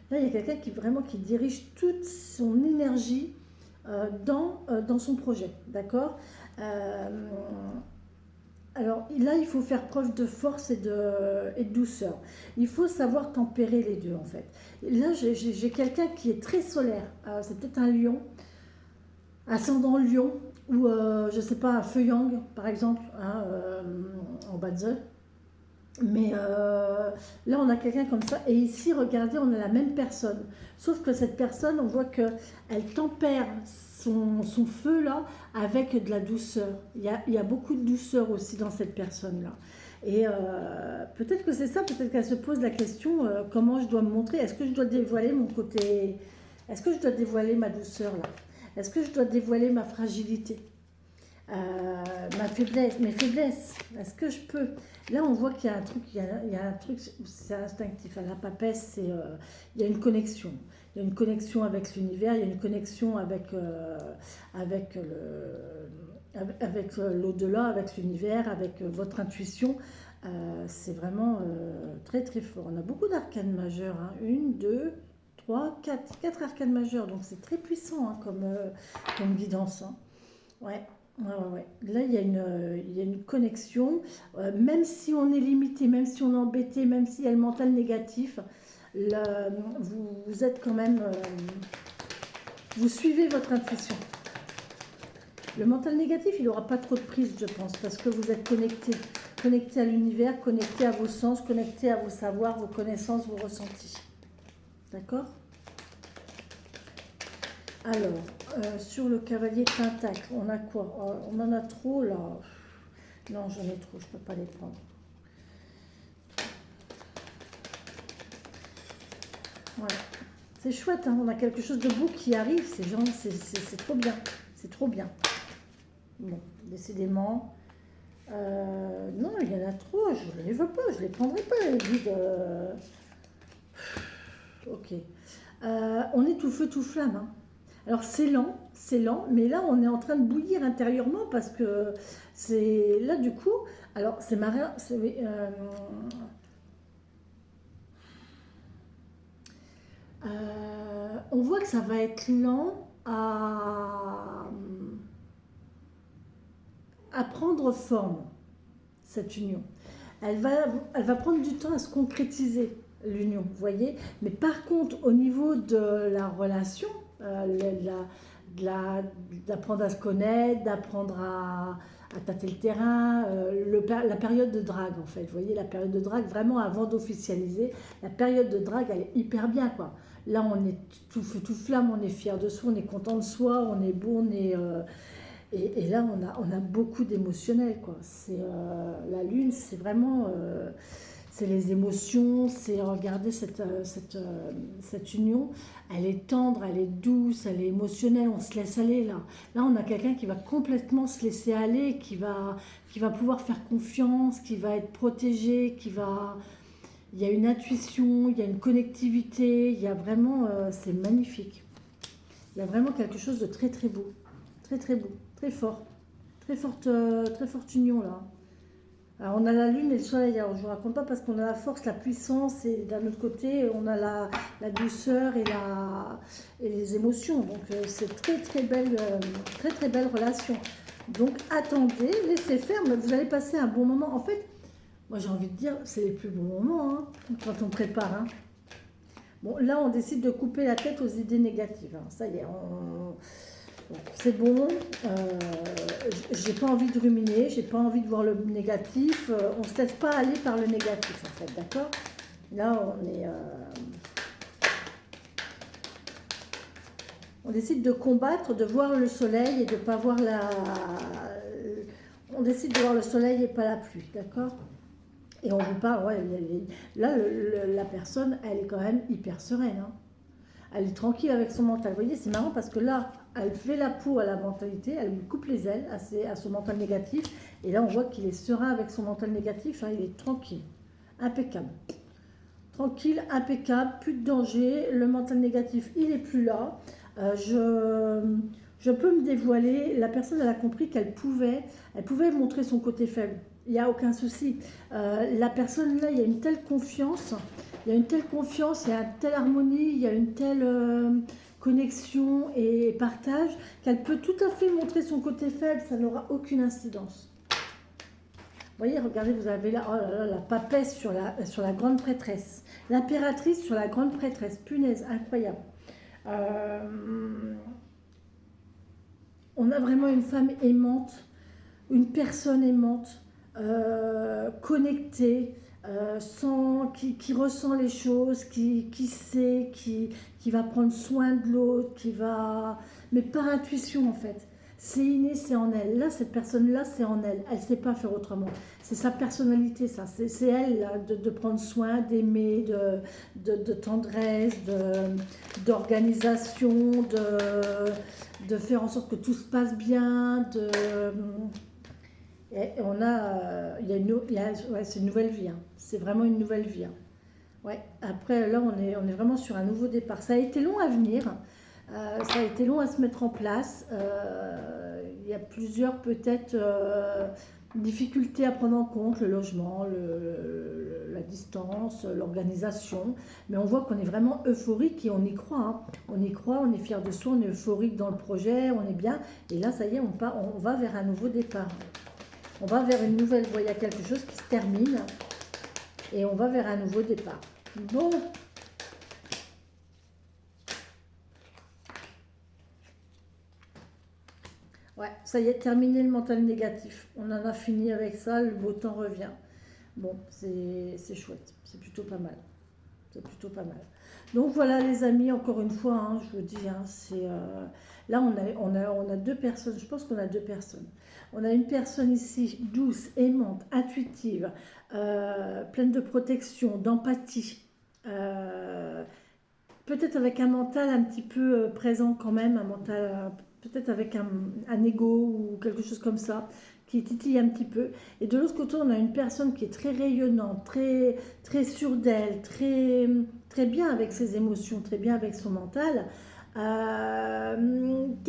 là, il y a quelqu'un qui dirige toute son énergie dans son projet. D'accord. Alors là, il faut faire preuve de force et de douceur. Il faut savoir tempérer les deux en fait. Et là, j'ai quelqu'un qui est très solaire. C'est peut-être un lion, ascendant lion, ou je sais pas, un feu yang par exemple, hein, en bas de. Mais là, on a quelqu'un comme ça. Et ici, regardez, on a la même personne. Sauf que cette personne, on voit qu'elle tempère son feu là avec de la douceur. Il y a beaucoup de douceur aussi dans cette personne-là. Et peut-être que c'est ça, peut-être qu'elle se pose la question, comment je dois me montrer? Est-ce que je dois dévoiler mon côté? Est-ce que je dois dévoiler ma douceur là? Est-ce que je dois dévoiler ma fragilité? Ma faiblesse, mes faiblesses, est-ce que je peux? Là, on voit qu'il y a un truc, il y a un truc, c'est instinctif. À la papesse, il y a une connexion. Il y a une connexion avec l'univers, il y a une connexion avec l'au-delà, avec l'univers, avec votre intuition. C'est vraiment très très fort. On a beaucoup d'arcanes majeures, hein. Une, deux, trois, quatre arcanes majeures. Donc c'est très puissant, hein, comme guidance, hein. Ouais. Ouais, ouais, ouais. Là, il y a une connexion. Même si on est limité, même si on est embêté, même s'il y a le mental négatif, vous êtes quand même. Vous suivez votre intuition. Le mental négatif, il n'aura pas trop de prise, je pense, parce que vous êtes connecté. Connecté à l'univers, connecté à vos sens, connecté à vos savoirs, vos connaissances, vos ressentis. D'accord? Alors, sur le cavalier de pentacle, on a quoi? On en a trop là. Non, j'en ai trop, je ne peux pas les prendre. Voilà. C'est chouette, hein, on a quelque chose de beau qui arrive, c'est trop bien. C'est trop bien. Bon, décidément. Non, il y en a trop, je ne les veux pas, je ne les prendrai pas, les guides. Ok. On est tout feu, tout flamme, hein. Alors c'est lent, mais là on est en train de bouillir intérieurement parce que c'est là du coup. Alors c'est marrant, on voit que ça va être lent à prendre forme cette union. Elle va prendre du temps à se concrétiser l'union, vous voyez. Mais par contre au niveau de la relation. D'apprendre à se connaître, d'apprendre à tâter le terrain, la période de drague en fait. Vous voyez, la période de drague, vraiment avant d'officialiser, la période de drague, elle est hyper bien quoi. Là, on est tout feu, tout flamme, on est fier de soi, on est content de soi, on est beau, on est... et là, on a beaucoup d'émotionnel quoi. La lune, c'est vraiment... c'est les émotions, c'est regarder cette union, elle est tendre, elle est douce, elle est émotionnelle, on se laisse aller là. Là, on a quelqu'un qui va complètement se laisser aller, qui va pouvoir faire confiance, qui va être protégé, il y a une intuition, il y a une connectivité, il y a vraiment, c'est magnifique. Il y a vraiment quelque chose de très très beau, très beau, très fort, très forte union là. Alors on a la lune et le soleil, alors je ne vous raconte pas parce qu'on a la force, la puissance et d'un autre côté on a la douceur et les émotions. Donc c'est très belle relation. Donc attendez, laissez faire, mais vous allez passer un bon moment. En fait, moi j'ai envie de dire, c'est les plus bons moments hein, quand on prépare. Hein. Bon là on décide de couper la tête aux idées négatives. Hein. Ça y est, c'est bon, j'ai pas envie de ruminer, j'ai pas envie de voir le négatif, on se laisse pas aller par le négatif en fait, d'accord? Là on décide de combattre, de voir le soleil et de pas voir on décide de voir le soleil et pas la pluie, d'accord? Et on vous parle, ouais, là la personne, elle est quand même hyper sereine, hein. Elle est tranquille avec son mental. Vous voyez, c'est marrant parce que là, elle fait la peau à la mentalité, elle lui coupe les ailes à son mental négatif. Et là, on voit qu'il est serein avec son mental négatif. Hein, il est tranquille, impeccable. Tranquille, impeccable, plus de danger. Le mental négatif, il n'est plus là. Je peux me dévoiler. La personne, elle a compris qu'elle pouvait montrer son côté faible. Il n'y a aucun souci. La personne, là, il y a une telle confiance. Il y a une telle confiance, il y a une telle harmonie, il y a une telle connexion et partage qu'elle peut tout à fait montrer son côté faible, ça n'aura aucune incidence. voyez, regardez, vous avez là, oh là là, la papesse sur la grande prêtresse. L'impératrice sur la grande prêtresse. Punaise, incroyable. Euh, on a vraiment une femme aimante, une personne aimante, connectée, qui ressent les choses, qui sait, qui va prendre soin de l'autre, mais par intuition en fait. C'est inné, c'est en elle. Là, cette personne-là, c'est en elle. Elle ne sait pas faire autrement. C'est sa personnalité, ça. C'est elle, là, de prendre soin, d'aimer, de tendresse, d'organisation, de faire en sorte que tout se passe bien, et on a, ouais, c'est une nouvelle vie, hein. C'est vraiment une nouvelle vie, hein. Ouais. Après, là, on est vraiment sur un nouveau départ. Ça a été long à venir, ça a été long à se mettre en place. Il y a plusieurs, peut-être, difficultés à prendre en compte, le logement, la distance, l'organisation. Mais on voit qu'on est vraiment euphorique et on y croit, hein. On y croit, on est fier de soi, on est euphorique dans le projet, on est bien. Et là, ça y est, on va vers un nouveau départ. On va vers une nouvelle voie, il y a quelque chose qui se termine et on va vers un nouveau départ. Bon. Ouais, ça y est, terminé le mental négatif. On en a fini avec ça, le beau temps revient. Bon, c'est chouette, c'est plutôt pas mal. C'est plutôt pas mal. Donc voilà les amis, encore une fois, hein, je vous dis, hein, là on a deux personnes, je pense qu'on a deux personnes. On a une personne ici douce, aimante, intuitive, pleine de protection, d'empathie, euh, peut-être avec un mental un petit peu présent quand même, un mental peut-être avec un ego ou quelque chose comme ça, qui titille un petit peu. Et de l'autre côté, on a une personne qui est très rayonnante, très sûre d'elle, très bien avec ses émotions, très bien avec son mental, qui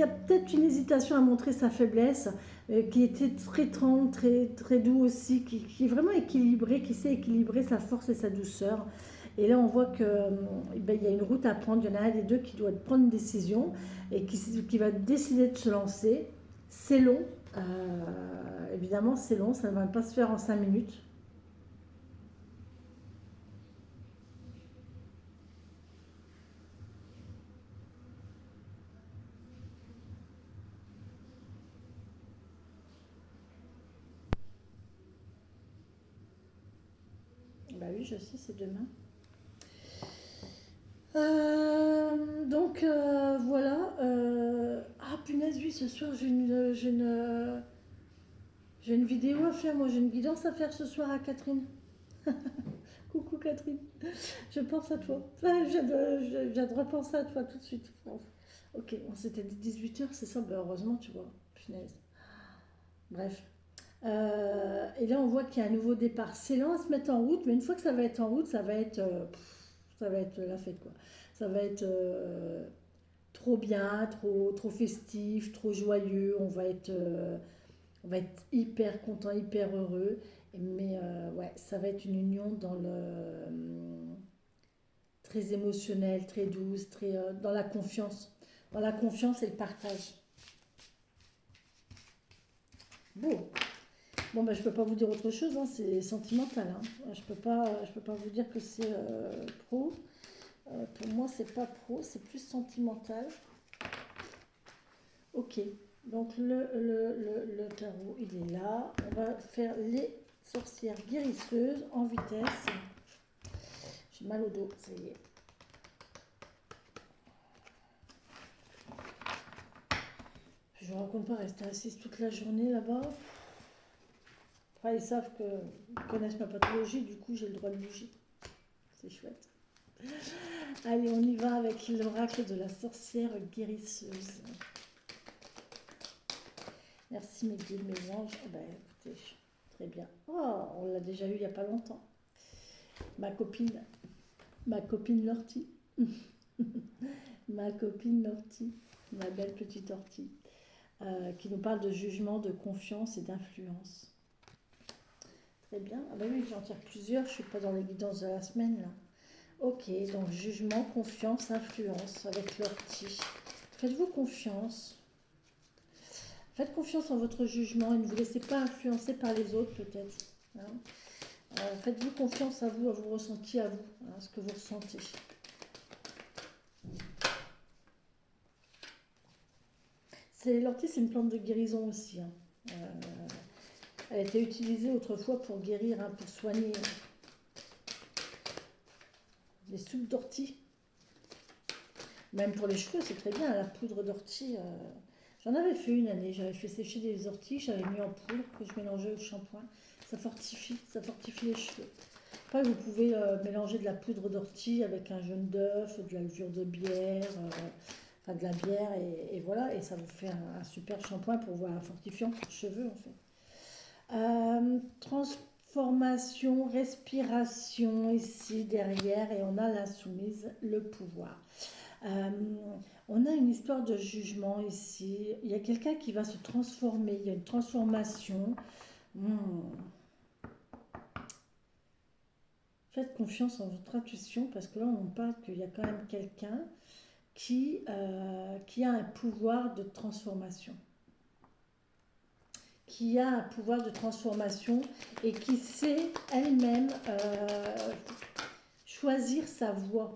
a peut-être une hésitation à montrer sa faiblesse, qui était très tendre, très doux aussi, qui est vraiment équilibré, qui sait équilibrer sa force et sa douceur. Et là, on voit qu'il il y a une route à prendre. Il y en a un des deux qui doit prendre une décision et qui va décider de se lancer. C'est long. Évidemment, c'est long. Ça ne va pas se faire en 5 minutes. Bah oui, je sais, c'est demain. Voilà. Ah punaise, oui, ce soir j'ai une vidéo à faire. Moi, j'ai une guidance à faire ce soir à Catherine. Coucou Catherine, je pense à toi. Enfin, je viens de repenser à toi tout de suite. Ok, on s'était dit 18h, c'est ça. Ben, heureusement, tu vois. Punaise. Bref. Et là, on voit qu'il y a un nouveau départ. C'est lent à se mettre en route, mais une fois que ça va être en route, ça va être la fête, quoi. Ça va être trop bien, trop festif, trop joyeux. On va être hyper content, hyper heureux. Mais ouais, ça va être une union très émotionnelle, très douce, dans la confiance et le partage. Bon, bon bah, je peux pas vous dire autre chose, hein, c'est sentimental, hein. Je peux pas vous dire que c'est pro. Pour moi, c'est pas pro, c'est plus sentimental. Ok, donc le tarot, il est là. On va faire les sorcières guérisseuses en vitesse. J'ai mal au dos, ça y est. Je ne raconte pas rester assise toute la journée là-bas. Après, ils savent qu'ils connaissent ma pathologie, du coup, j'ai le droit de bouger. C'est chouette. Allez, on y va avec l'oracle de la sorcière guérisseuse. Merci mes guides, mes anges. Oh, ben, écoutez, très bien. Oh, on l'a déjà eu il n'y a pas longtemps. Ma copine Lortie. Ma copine Lortie, ma belle petite ortie, qui nous parle de jugement, de confiance et d'influence. Très bien. Ah bah oui, j'en tire plusieurs, je ne suis pas dans les guidances de la semaine là. Ok, donc jugement, confiance, influence avec l'ortie. Faites-vous confiance. Faites confiance en votre jugement et ne vous laissez pas influencer par les autres peut-être. Hein. Faites-vous confiance à vos ressentis, à vous, hein, à ce que vous ressentez. L'ortie, c'est une plante de guérison aussi. Hein. Elle a été utilisée autrefois pour guérir, hein, pour soigner. Les soupes d'ortie. Même pour les cheveux, c'est très bien, la poudre d'ortie. J'en avais fait une année, j'avais fait sécher des orties, j'avais mis en poudre que je mélangeais au shampoing. Ça fortifie les cheveux. Après, vous pouvez mélanger de la poudre d'ortie avec un jaune d'œuf, de la levure de bière, enfin de la bière, et voilà, et ça vous fait un super shampoing pour voir un fortifiant pour cheveux en fait. Transformation, respiration ici derrière, et on a la soumise, le pouvoir. On a une histoire de jugement ici. Il y a quelqu'un qui va se transformer. Il y a une transformation. Faites confiance en votre intuition parce que là, on parle qu'il y a quand même quelqu'un qui a un pouvoir de transformation. Qui a un pouvoir de transformation et qui sait elle-même choisir sa voie.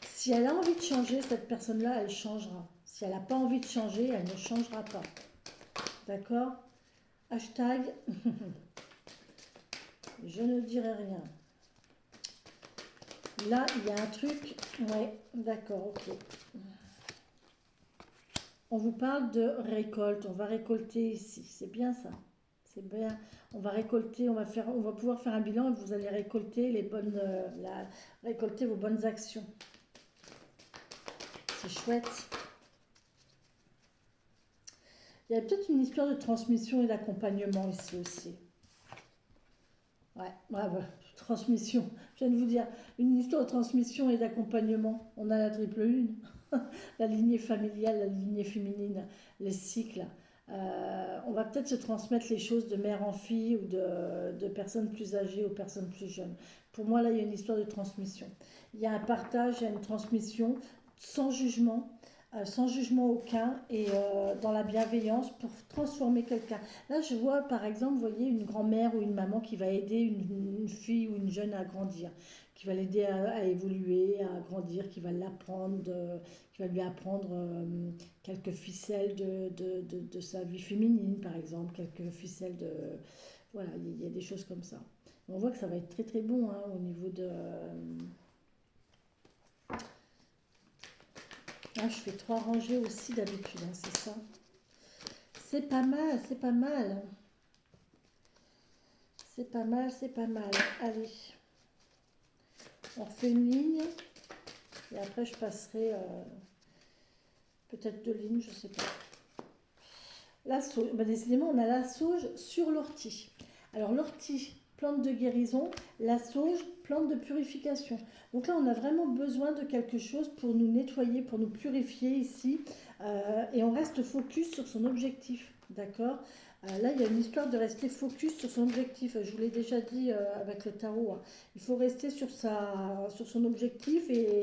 Si elle a envie de changer, cette personne-là, elle changera. Si elle n'a pas envie de changer, elle ne changera pas. D'accord? Hashtag, je ne dirai rien. Là, il y a un truc. Ouais, d'accord, ok. On vous parle de récolte. On va récolter ici. C'est bien ça. C'est bien. On va récolter, on va pouvoir faire un bilan et vous allez récolter récolter vos bonnes actions. C'est chouette. Il y a peut-être une histoire de transmission et d'accompagnement ici aussi. Ouais, transmission. Je viens de vous dire, une histoire de transmission et d'accompagnement. On a la triple lune, la lignée familiale, la lignée féminine, les cycles. On va peut-être se transmettre les choses de mère en fille ou de personnes plus âgées aux personnes plus jeunes. Pour moi, là, il y a une histoire de transmission. Il y a un partage, il y a une transmission sans jugement aucun et dans la bienveillance pour transformer quelqu'un. Là, je vois par exemple, vous voyez, une grand-mère ou une maman qui va aider une fille ou une jeune à grandir, qui va l'aider à évoluer, à grandir, qui va qui va lui apprendre quelques ficelles de sa vie féminine, par exemple, quelques ficelles de... Voilà, il y a des choses comme ça. On voit que ça va être très très bon hein, au niveau de... Ah, je fais 3 rangées aussi d'habitude, hein, c'est ça. C'est pas mal, c'est pas mal. C'est pas mal, c'est pas mal. Allez, on refait une ligne. Et après, je passerai peut-être 2 lignes, je sais pas. La sauge, décidément, on a la sauge sur l'ortie. Alors, l'ortie, plante de guérison. La sauge, plante de purification. Donc là, on a vraiment besoin de quelque chose pour nous nettoyer, pour nous purifier ici. Et on reste focus sur son objectif. D'accord? Là, il y a une histoire de rester focus sur son objectif. Je vous l'ai déjà dit avec le tarot. Hein. Il faut rester sur son objectif et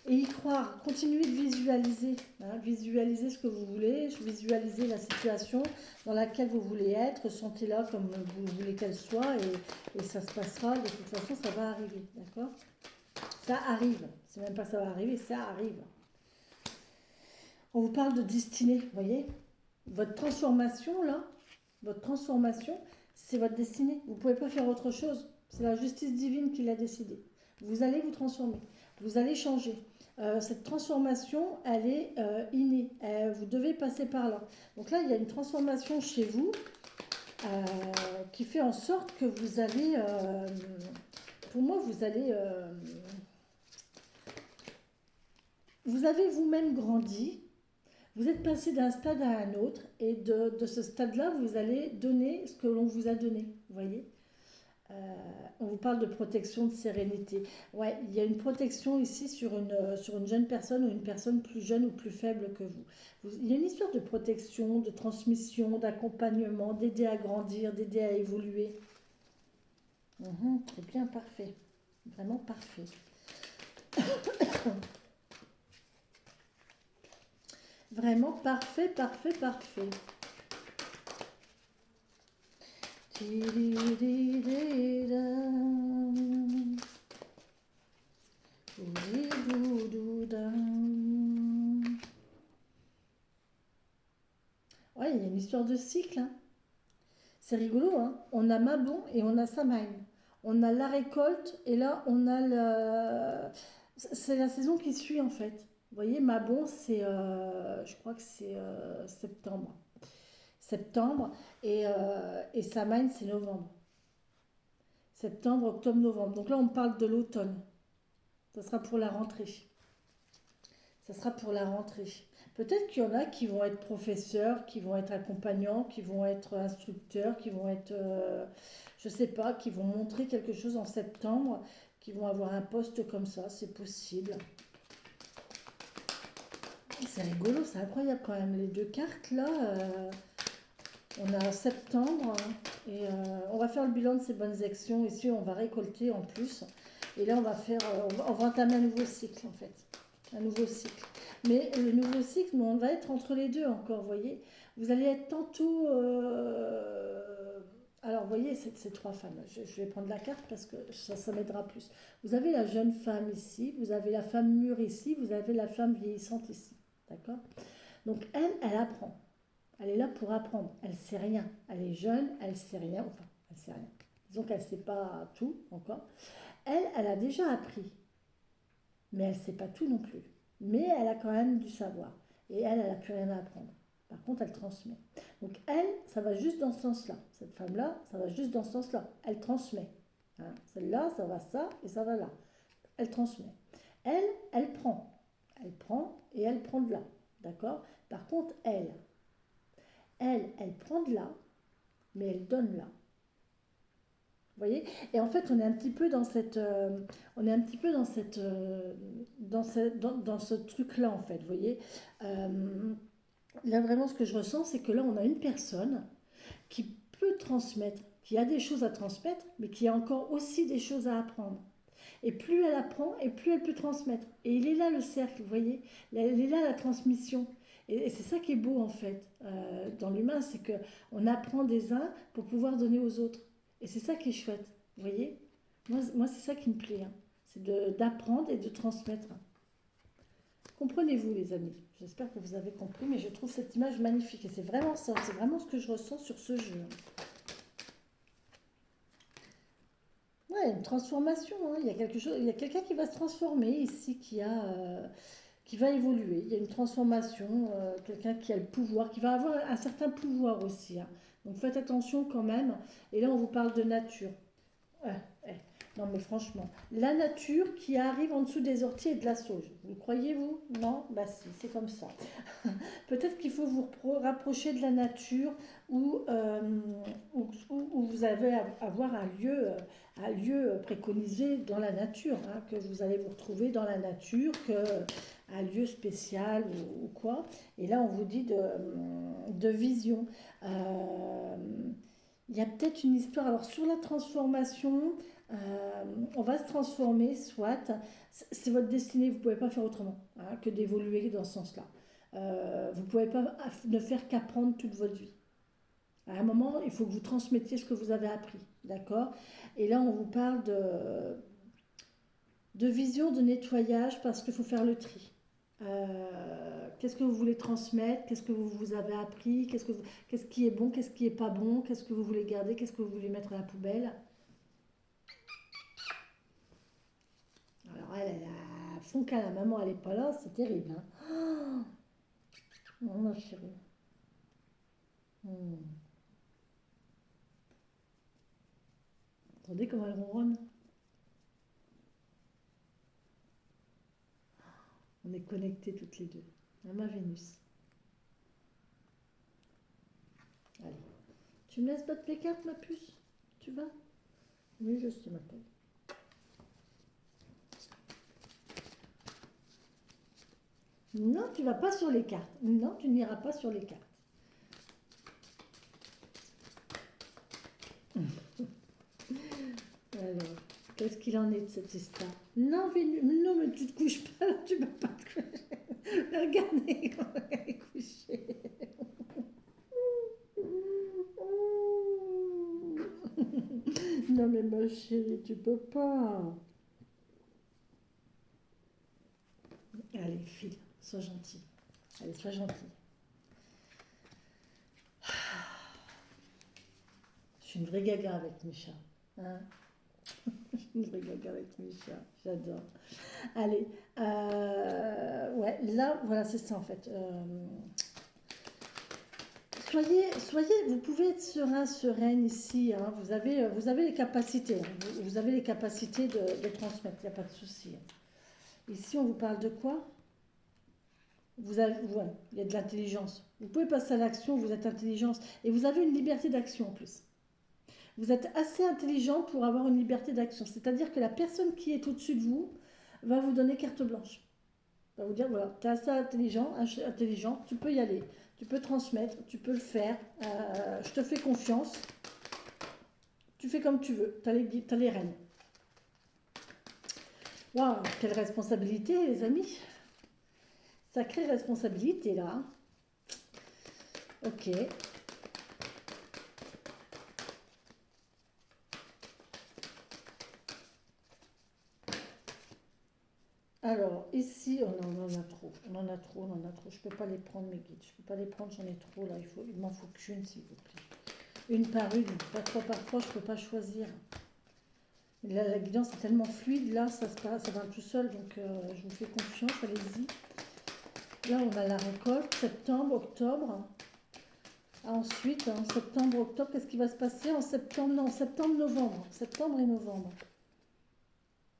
y croire. Continuez de visualiser. Hein, visualiser ce que vous voulez. Visualiser la situation dans laquelle vous voulez être. Sentez-la comme vous voulez qu'elle soit et ça se passera. De toute façon, ça va arriver. D'accord? Ça arrive. C'est même pas ça va arriver, ça arrive. On vous parle de destinée, vous voyez? Votre transformation, là, c'est votre destinée. Vous ne pouvez pas faire autre chose. C'est la justice divine qui l'a décidé. Vous allez vous transformer. Vous allez changer. Cette transformation, elle est innée. Vous devez passer par là. Donc là, il y a une transformation chez vous qui fait en sorte que vous allez... pour moi, vous allez... vous avez vous-même grandi. Vous êtes passé d'un stade à un autre et de ce stade-là, vous allez donner ce que l'on vous a donné. Vous voyez on vous parle de protection, de sérénité. Ouais, il y a une protection ici sur une jeune personne ou une personne plus jeune ou plus faible que vous. Il y a une histoire de protection, de transmission, d'accompagnement, d'aider à grandir, d'aider à évoluer. Très bien, parfait. Vraiment parfait. Vraiment parfait, parfait, parfait. Ouais, il y a une histoire de cycle, hein. C'est rigolo, hein. On a Mabon et on a Samhain. On a la récolte et là on a le... C'est la saison qui suit en fait. Vous voyez, Mabon, je crois que c'est septembre. Septembre et Samhain, c'est novembre. Septembre, octobre, novembre. Donc là, on parle de l'automne. Ça sera pour la rentrée. Ça sera pour la rentrée. Peut-être qu'il y en a qui vont être professeurs, qui vont être accompagnants, qui vont être instructeurs, qui vont être, je sais pas, qui vont montrer quelque chose en septembre, qui vont avoir un poste comme ça, c'est possible. C'est rigolo, c'est incroyable quand même. Les deux cartes là, on a septembre et on va faire le bilan de ces bonnes actions. Ici, on va récolter en plus. Et là, on va entamer un nouveau cycle en fait. Un nouveau cycle. Mais le nouveau cycle, nous, on va être entre les deux encore, vous voyez. Vous allez être tantôt... Alors, vous voyez, ces trois femmes. Je vais prendre la carte parce que ça m'aidera plus. Vous avez la jeune femme ici, vous avez la femme mûre ici, vous avez la femme vieillissante ici. D'accord. Donc, elle apprend. Elle est là pour apprendre. Elle ne sait rien. Elle est jeune, elle ne sait rien. Enfin, elle ne sait rien. Disons qu'elle ne sait pas tout encore. Elle a déjà appris. Mais elle ne sait pas tout non plus. Mais elle a quand même du savoir. Et elle n'a plus rien à apprendre. Par contre, elle transmet. Donc elle, ça va juste dans ce sens-là. Cette femme-là, ça va juste dans ce sens-là. Elle transmet. Hein. Celle-là, ça va ça et ça va là. Elle transmet. Elle prend. Elle prend et elle prend de là. D'accord. Par contre, elle prend de là, mais elle donne là. Vous voyez. Et en fait, on est un petit peu dans cette, on est un petit peu dans cette, dans ce truc-là en fait. Vous voyez. Euh, Là vraiment, ce que je ressens, c'est que là, on a une personne qui peut transmettre, qui a des choses à transmettre, mais qui a encore aussi des choses à apprendre. Et plus elle apprend, et plus elle peut transmettre. Et il est là le cercle, vous voyez. Elle est là la transmission. Et c'est ça qui est beau en fait dans l'humain, c'est que on apprend des uns pour pouvoir donner aux autres. Et c'est ça qui est chouette, vous voyez. Moi c'est ça qui me plaît, hein. C'est d'apprendre et de transmettre. Comprenez-vous les amis. J'espère que vous avez compris, mais je trouve cette image magnifique. Et c'est vraiment ça, c'est vraiment ce que je ressens sur ce jeu. Ouais, une transformation, hein. Il y a quelque chose, il y a quelqu'un qui va se transformer ici, qui va évoluer. Il y a une transformation, quelqu'un qui a le pouvoir, qui va avoir un certain pouvoir aussi, hein. Donc faites attention quand même. Et là, on vous parle de nature. Ouais, ouais. Non, mais franchement, la nature qui arrive en dessous des orties et de la sauge. Vous croyez, vous? Non? Bah si, c'est comme ça. Peut-être qu'il faut vous rapprocher de la nature où vous allez avoir un lieu préconisé dans la nature, hein, que vous allez vous retrouver dans la nature, un lieu spécial ou quoi. Et là, on vous dit de vision. Euh, il y a peut-être une histoire. Alors, sur la transformation, on va se transformer, soit. C'est votre destinée, vous ne pouvez pas faire autrement, hein, que d'évoluer dans ce sens-là. Vous ne pouvez pas ne faire qu'apprendre toute votre vie. À un moment, il faut que vous transmettiez ce que vous avez appris, d'accord. Et là, on vous parle de vision, de nettoyage, parce qu'il faut faire le tri. Qu'est-ce que vous voulez transmettre? Qu'est-ce que vous avez appris? Qu'est-ce qui est bon? Qu'est-ce qui est pas bon? Qu'est-ce que vous voulez garder? Qu'est-ce que vous voulez mettre à la poubelle? Alors, elle a fond qu'à la maman, elle n'est pas là, c'est terrible, hein. Oh, ma chérie. Hmm. Attendez comment elle ronronne. On est connectés toutes les deux. À ma Vénus. Allez. Tu me laisses battre les cartes, ma puce? Tu vas? Oui, je sais, ma pauvre. Non, tu vas pas sur les cartes. Non, tu n'iras pas sur les cartes. Alors, qu'est-ce qu'il en est de cette histoire? Non, Vénus, non, mais tu te couches pas, tu ne peux pas te coucher. Regardez comment elle est couchée. chérie, tu peux pas. Allez, file, sois gentil. Allez, sois gentil. Je suis une vraie gaga avec mes chats. Hein. Je suis une vraie gaga avec mes chats. J'adore. Allez, ouais, là, voilà, c'est ça en fait. Vous pouvez être serein, sereine ici. Hein. Vous avez les capacités. Hein. Vous avez les capacités de transmettre. Il n'y a pas de souci. Ici, on vous parle de quoi? Ouais, il y a de l'intelligence. Vous pouvez passer à l'action, vous êtes intelligence. Et vous avez une liberté d'action en plus. Vous êtes assez intelligent pour avoir une liberté d'action. C'est-à-dire que la personne qui est au-dessus de vous va vous donner carte blanche. Va vous dire, voilà, tu es assez intelligent, tu peux y aller. Tu peux transmettre, tu peux le faire. Je te fais confiance. Tu fais comme tu veux. Tu as les rênes. Waouh, quelle responsabilité, les amis. Sacrée responsabilité, là. Ok. Alors, ici, on en a trop. On en a trop. Je ne peux pas les prendre, mes guides. Je ne peux pas les prendre, j'en ai trop, là. Il m'en faut qu'une, s'il vous plaît. Une par une, pas trois par trois, je ne peux pas choisir. Là, la guidance est tellement fluide, là, ça va tout seul, donc je vous fais confiance, allez-y. Là, on a la récolte, septembre, octobre. Ensuite, en septembre, octobre, qu'est-ce qui va se passer en septembre? Non, septembre, novembre. Septembre et novembre.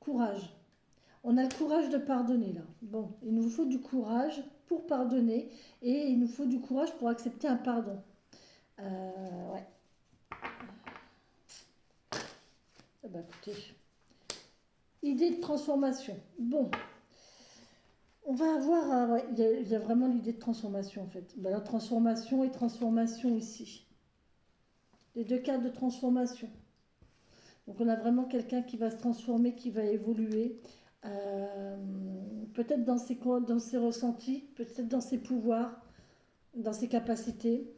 Courage. On a le courage de pardonner, là. Bon, il nous faut du courage pour pardonner et il nous faut du courage pour accepter un pardon. Ouais. Ah bah, écoutez. Idée de transformation. Bon. On va avoir, ouais, il y a vraiment l'idée de transformation en fait. Ben, la transformation et transformation ici. Les deux cartes de transformation. Donc on a vraiment quelqu'un qui va se transformer, qui va évoluer. Peut-être dans ses ressentis, peut-être dans ses pouvoirs, dans ses capacités,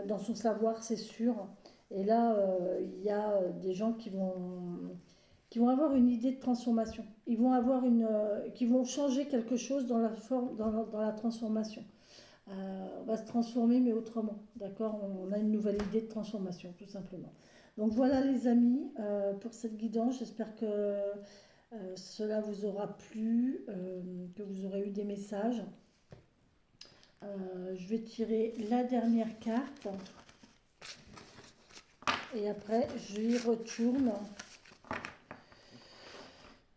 dans son savoir, c'est sûr. Et là, il y a des gens qui vont avoir une idée de transformation. Ils vont avoir qui vont changer quelque chose dans la forme, dans la transformation. On va se transformer, mais autrement. D'accord? On a une nouvelle idée de transformation, tout simplement. Donc voilà, les amis, pour cette guidance. J'espère que cela vous aura plu, que vous aurez eu des messages. Je vais tirer la dernière carte. Et après, j'y retourne.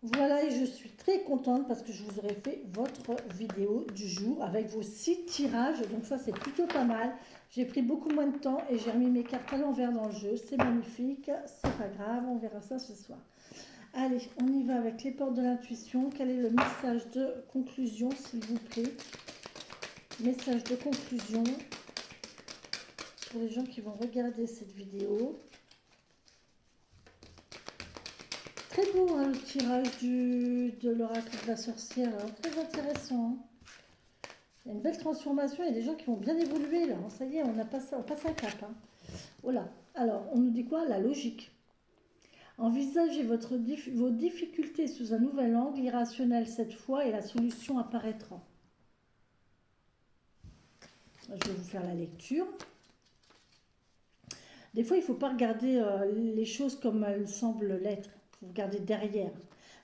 Voilà, et je suis très contente parce que je vous aurai fait votre vidéo du jour avec vos 6 tirages. Donc ça, c'est plutôt pas mal. J'ai pris beaucoup moins de temps et j'ai remis mes cartes à l'envers dans le jeu. C'est magnifique, c'est pas grave, on verra ça ce soir. Allez, on y va avec les portes de l'intuition. Quel est le message de conclusion, s'il vous plaît? Message de conclusion pour les gens qui vont regarder cette vidéo. Très beau hein, le tirage de l'oracle de la sorcière, hein. Très intéressant. Hein. Il y a une belle transformation, il y a des gens qui vont bien évoluer là. Ça y est, on passe un cap. Hein. Voilà. Alors, on nous dit quoi? La logique. Envisagez vos difficultés sous un nouvel angle, irrationnel cette fois, et la solution apparaîtra. Je vais vous faire la lecture. Des fois, il ne faut pas regarder les choses comme elles semblent l'être. Il faut regarder derrière.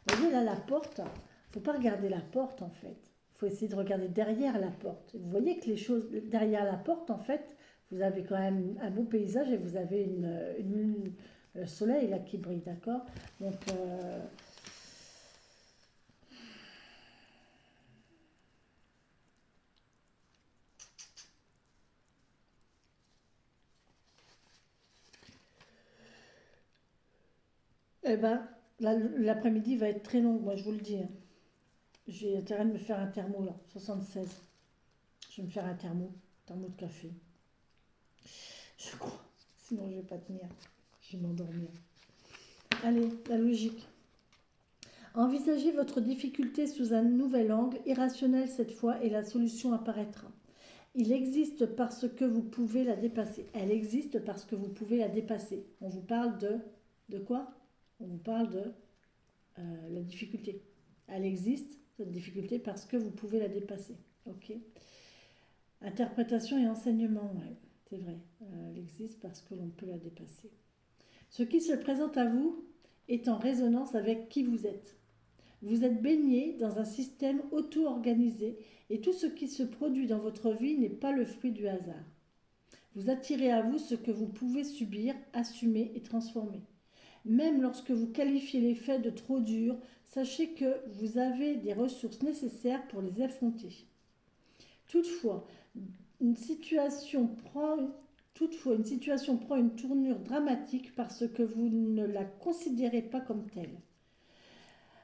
Vous voyez là la porte, il ne faut pas regarder la porte en fait. Il faut essayer de regarder derrière la porte. Vous voyez que les choses derrière la porte, en fait, vous avez quand même un beau paysage et vous avez le soleil là qui brille, d'accord? Donc, eh ben, l'après-midi va être très long, moi je vous le dis. Hein. J'ai intérêt de me faire un thermo là, 76. Je vais me faire un thermo de café. Je crois. Sinon, je vais pas tenir. Je vais m'endormir. Allez, la logique. Envisagez votre difficulté sous un nouvel angle, irrationnel cette fois, et la solution apparaîtra. Il existe parce que vous pouvez la dépasser. Elle existe parce que vous pouvez la dépasser. On vous parle de quoi? On vous parle de la difficulté. Elle existe, cette difficulté, parce que vous pouvez la dépasser. Ok. Interprétation et enseignement, ouais, c'est vrai. Elle existe parce que l'on peut la dépasser. Ce qui se présente à vous est en résonance avec qui vous êtes. Vous êtes baigné dans un système auto-organisé et tout ce qui se produit dans votre vie n'est pas le fruit du hasard. Vous attirez à vous ce que vous pouvez subir, assumer et transformer. Même lorsque vous qualifiez les faits de trop durs, sachez que vous avez des ressources nécessaires pour les affronter. Toutefois, une situation prend une tournure dramatique parce que vous ne la considérez pas comme telle.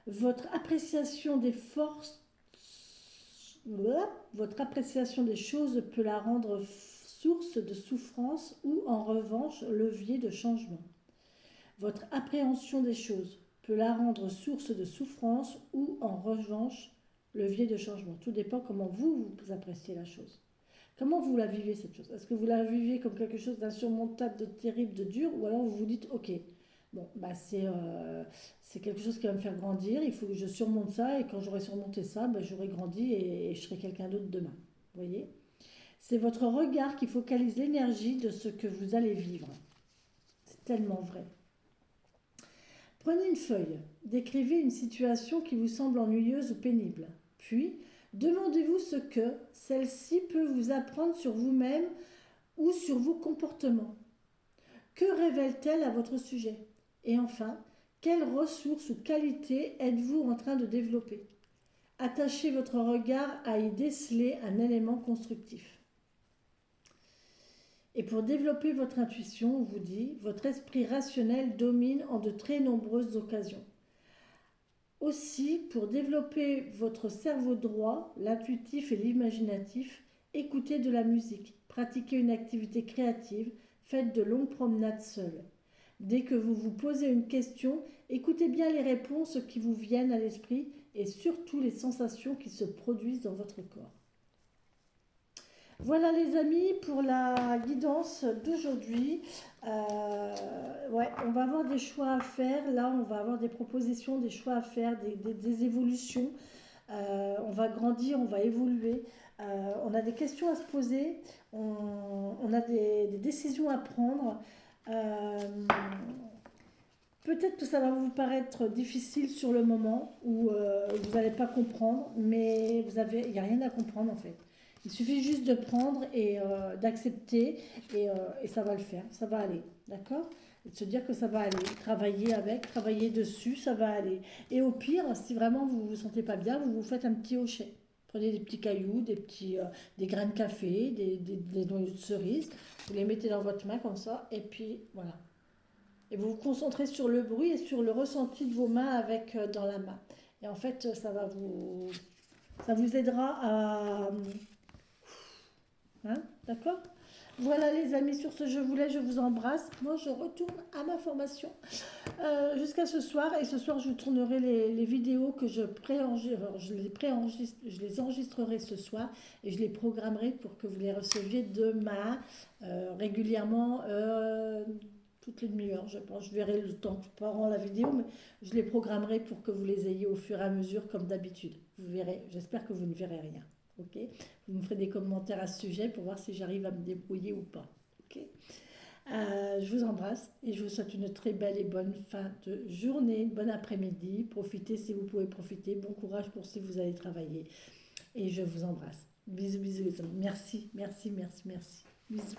Votre appréciation des choses peut la rendre source de souffrance ou en revanche levier de changement. Votre appréhension des choses peut la rendre source de souffrance ou en revanche levier de changement. Tout dépend comment vous appréciez la chose. Comment vous la vivez cette chose? Est-ce que vous la vivez comme quelque chose d'insurmontable, de terrible, de dur, ou alors vous vous dites ok, bon, bah c'est quelque chose qui va me faire grandir, il faut que je surmonte ça, et quand j'aurai surmonté ça, bah, j'aurai grandi et je serai quelqu'un d'autre demain. Vous voyez? C'est votre regard qui focalise l'énergie de ce que vous allez vivre. C'est tellement vrai. Prenez une feuille, décrivez une situation qui vous semble ennuyeuse ou pénible. Puis, demandez-vous ce que celle-ci peut vous apprendre sur vous-même ou sur vos comportements. Que révèle-t-elle à votre sujet? Et enfin, quelles ressources ou qualités êtes-vous en train de développer? Attachez votre regard à y déceler un élément constructif. Et pour développer votre intuition, on vous dit, votre esprit rationnel domine en de très nombreuses occasions. Aussi, pour développer votre cerveau droit, l'intuitif et l'imaginatif, écoutez de la musique, pratiquez une activité créative, faites de longues promenades seules. Dès que vous vous posez une question, écoutez bien les réponses qui vous viennent à l'esprit et surtout les sensations qui se produisent dans votre corps. Voilà les amis pour la guidance d'aujourd'hui. On va avoir des choix à faire. Là, on va avoir des propositions, des choix à faire, des évolutions. On va grandir, on va évoluer. On a des questions à se poser. On a des décisions à prendre. Peut-être que ça va vous paraître difficile sur le moment où vous n'allez pas comprendre, mais il n'y a rien à comprendre en fait. Il suffit juste de prendre et d'accepter et ça va le faire, ça va aller, d'accord? Et de se dire que ça va aller, travailler avec, travailler dessus, ça va aller. Et au pire, si vraiment vous ne vous sentez pas bien, vous vous faites un petit hochet. Prenez des petits cailloux, des grains de café, des noyaux de cerise, vous les mettez dans votre main comme ça et puis voilà. Et vous vous concentrez sur le bruit et sur le ressenti de vos mains avec dans la main. Et en fait, ça vous aidera à... Hein, d'accord? Voilà les amis, sur ce je vous laisse, je vous embrasse. Moi je retourne à ma formation jusqu'à ce soir. Et ce soir je vous tournerai les vidéos que je les enregistrerai ce soir. Et je les programmerai pour que vous les receviez demain régulièrement. Toutes les demi-heures, je pense. Je verrai le temps que part en la vidéo, mais je les programmerai pour que vous les ayez au fur et à mesure, comme d'habitude. Vous verrez, j'espère que vous ne verrez rien. Ok? Vous me ferez des commentaires à ce sujet pour voir si j'arrive à me débrouiller ou pas. Ok? Je vous embrasse et je vous souhaite une très belle et bonne fin de journée, bon après-midi. Profitez si vous pouvez profiter. Bon courage pour si vous allez travailler. Et je vous embrasse. Bisous, bisous les amis. Merci, merci, merci, merci. Bisous.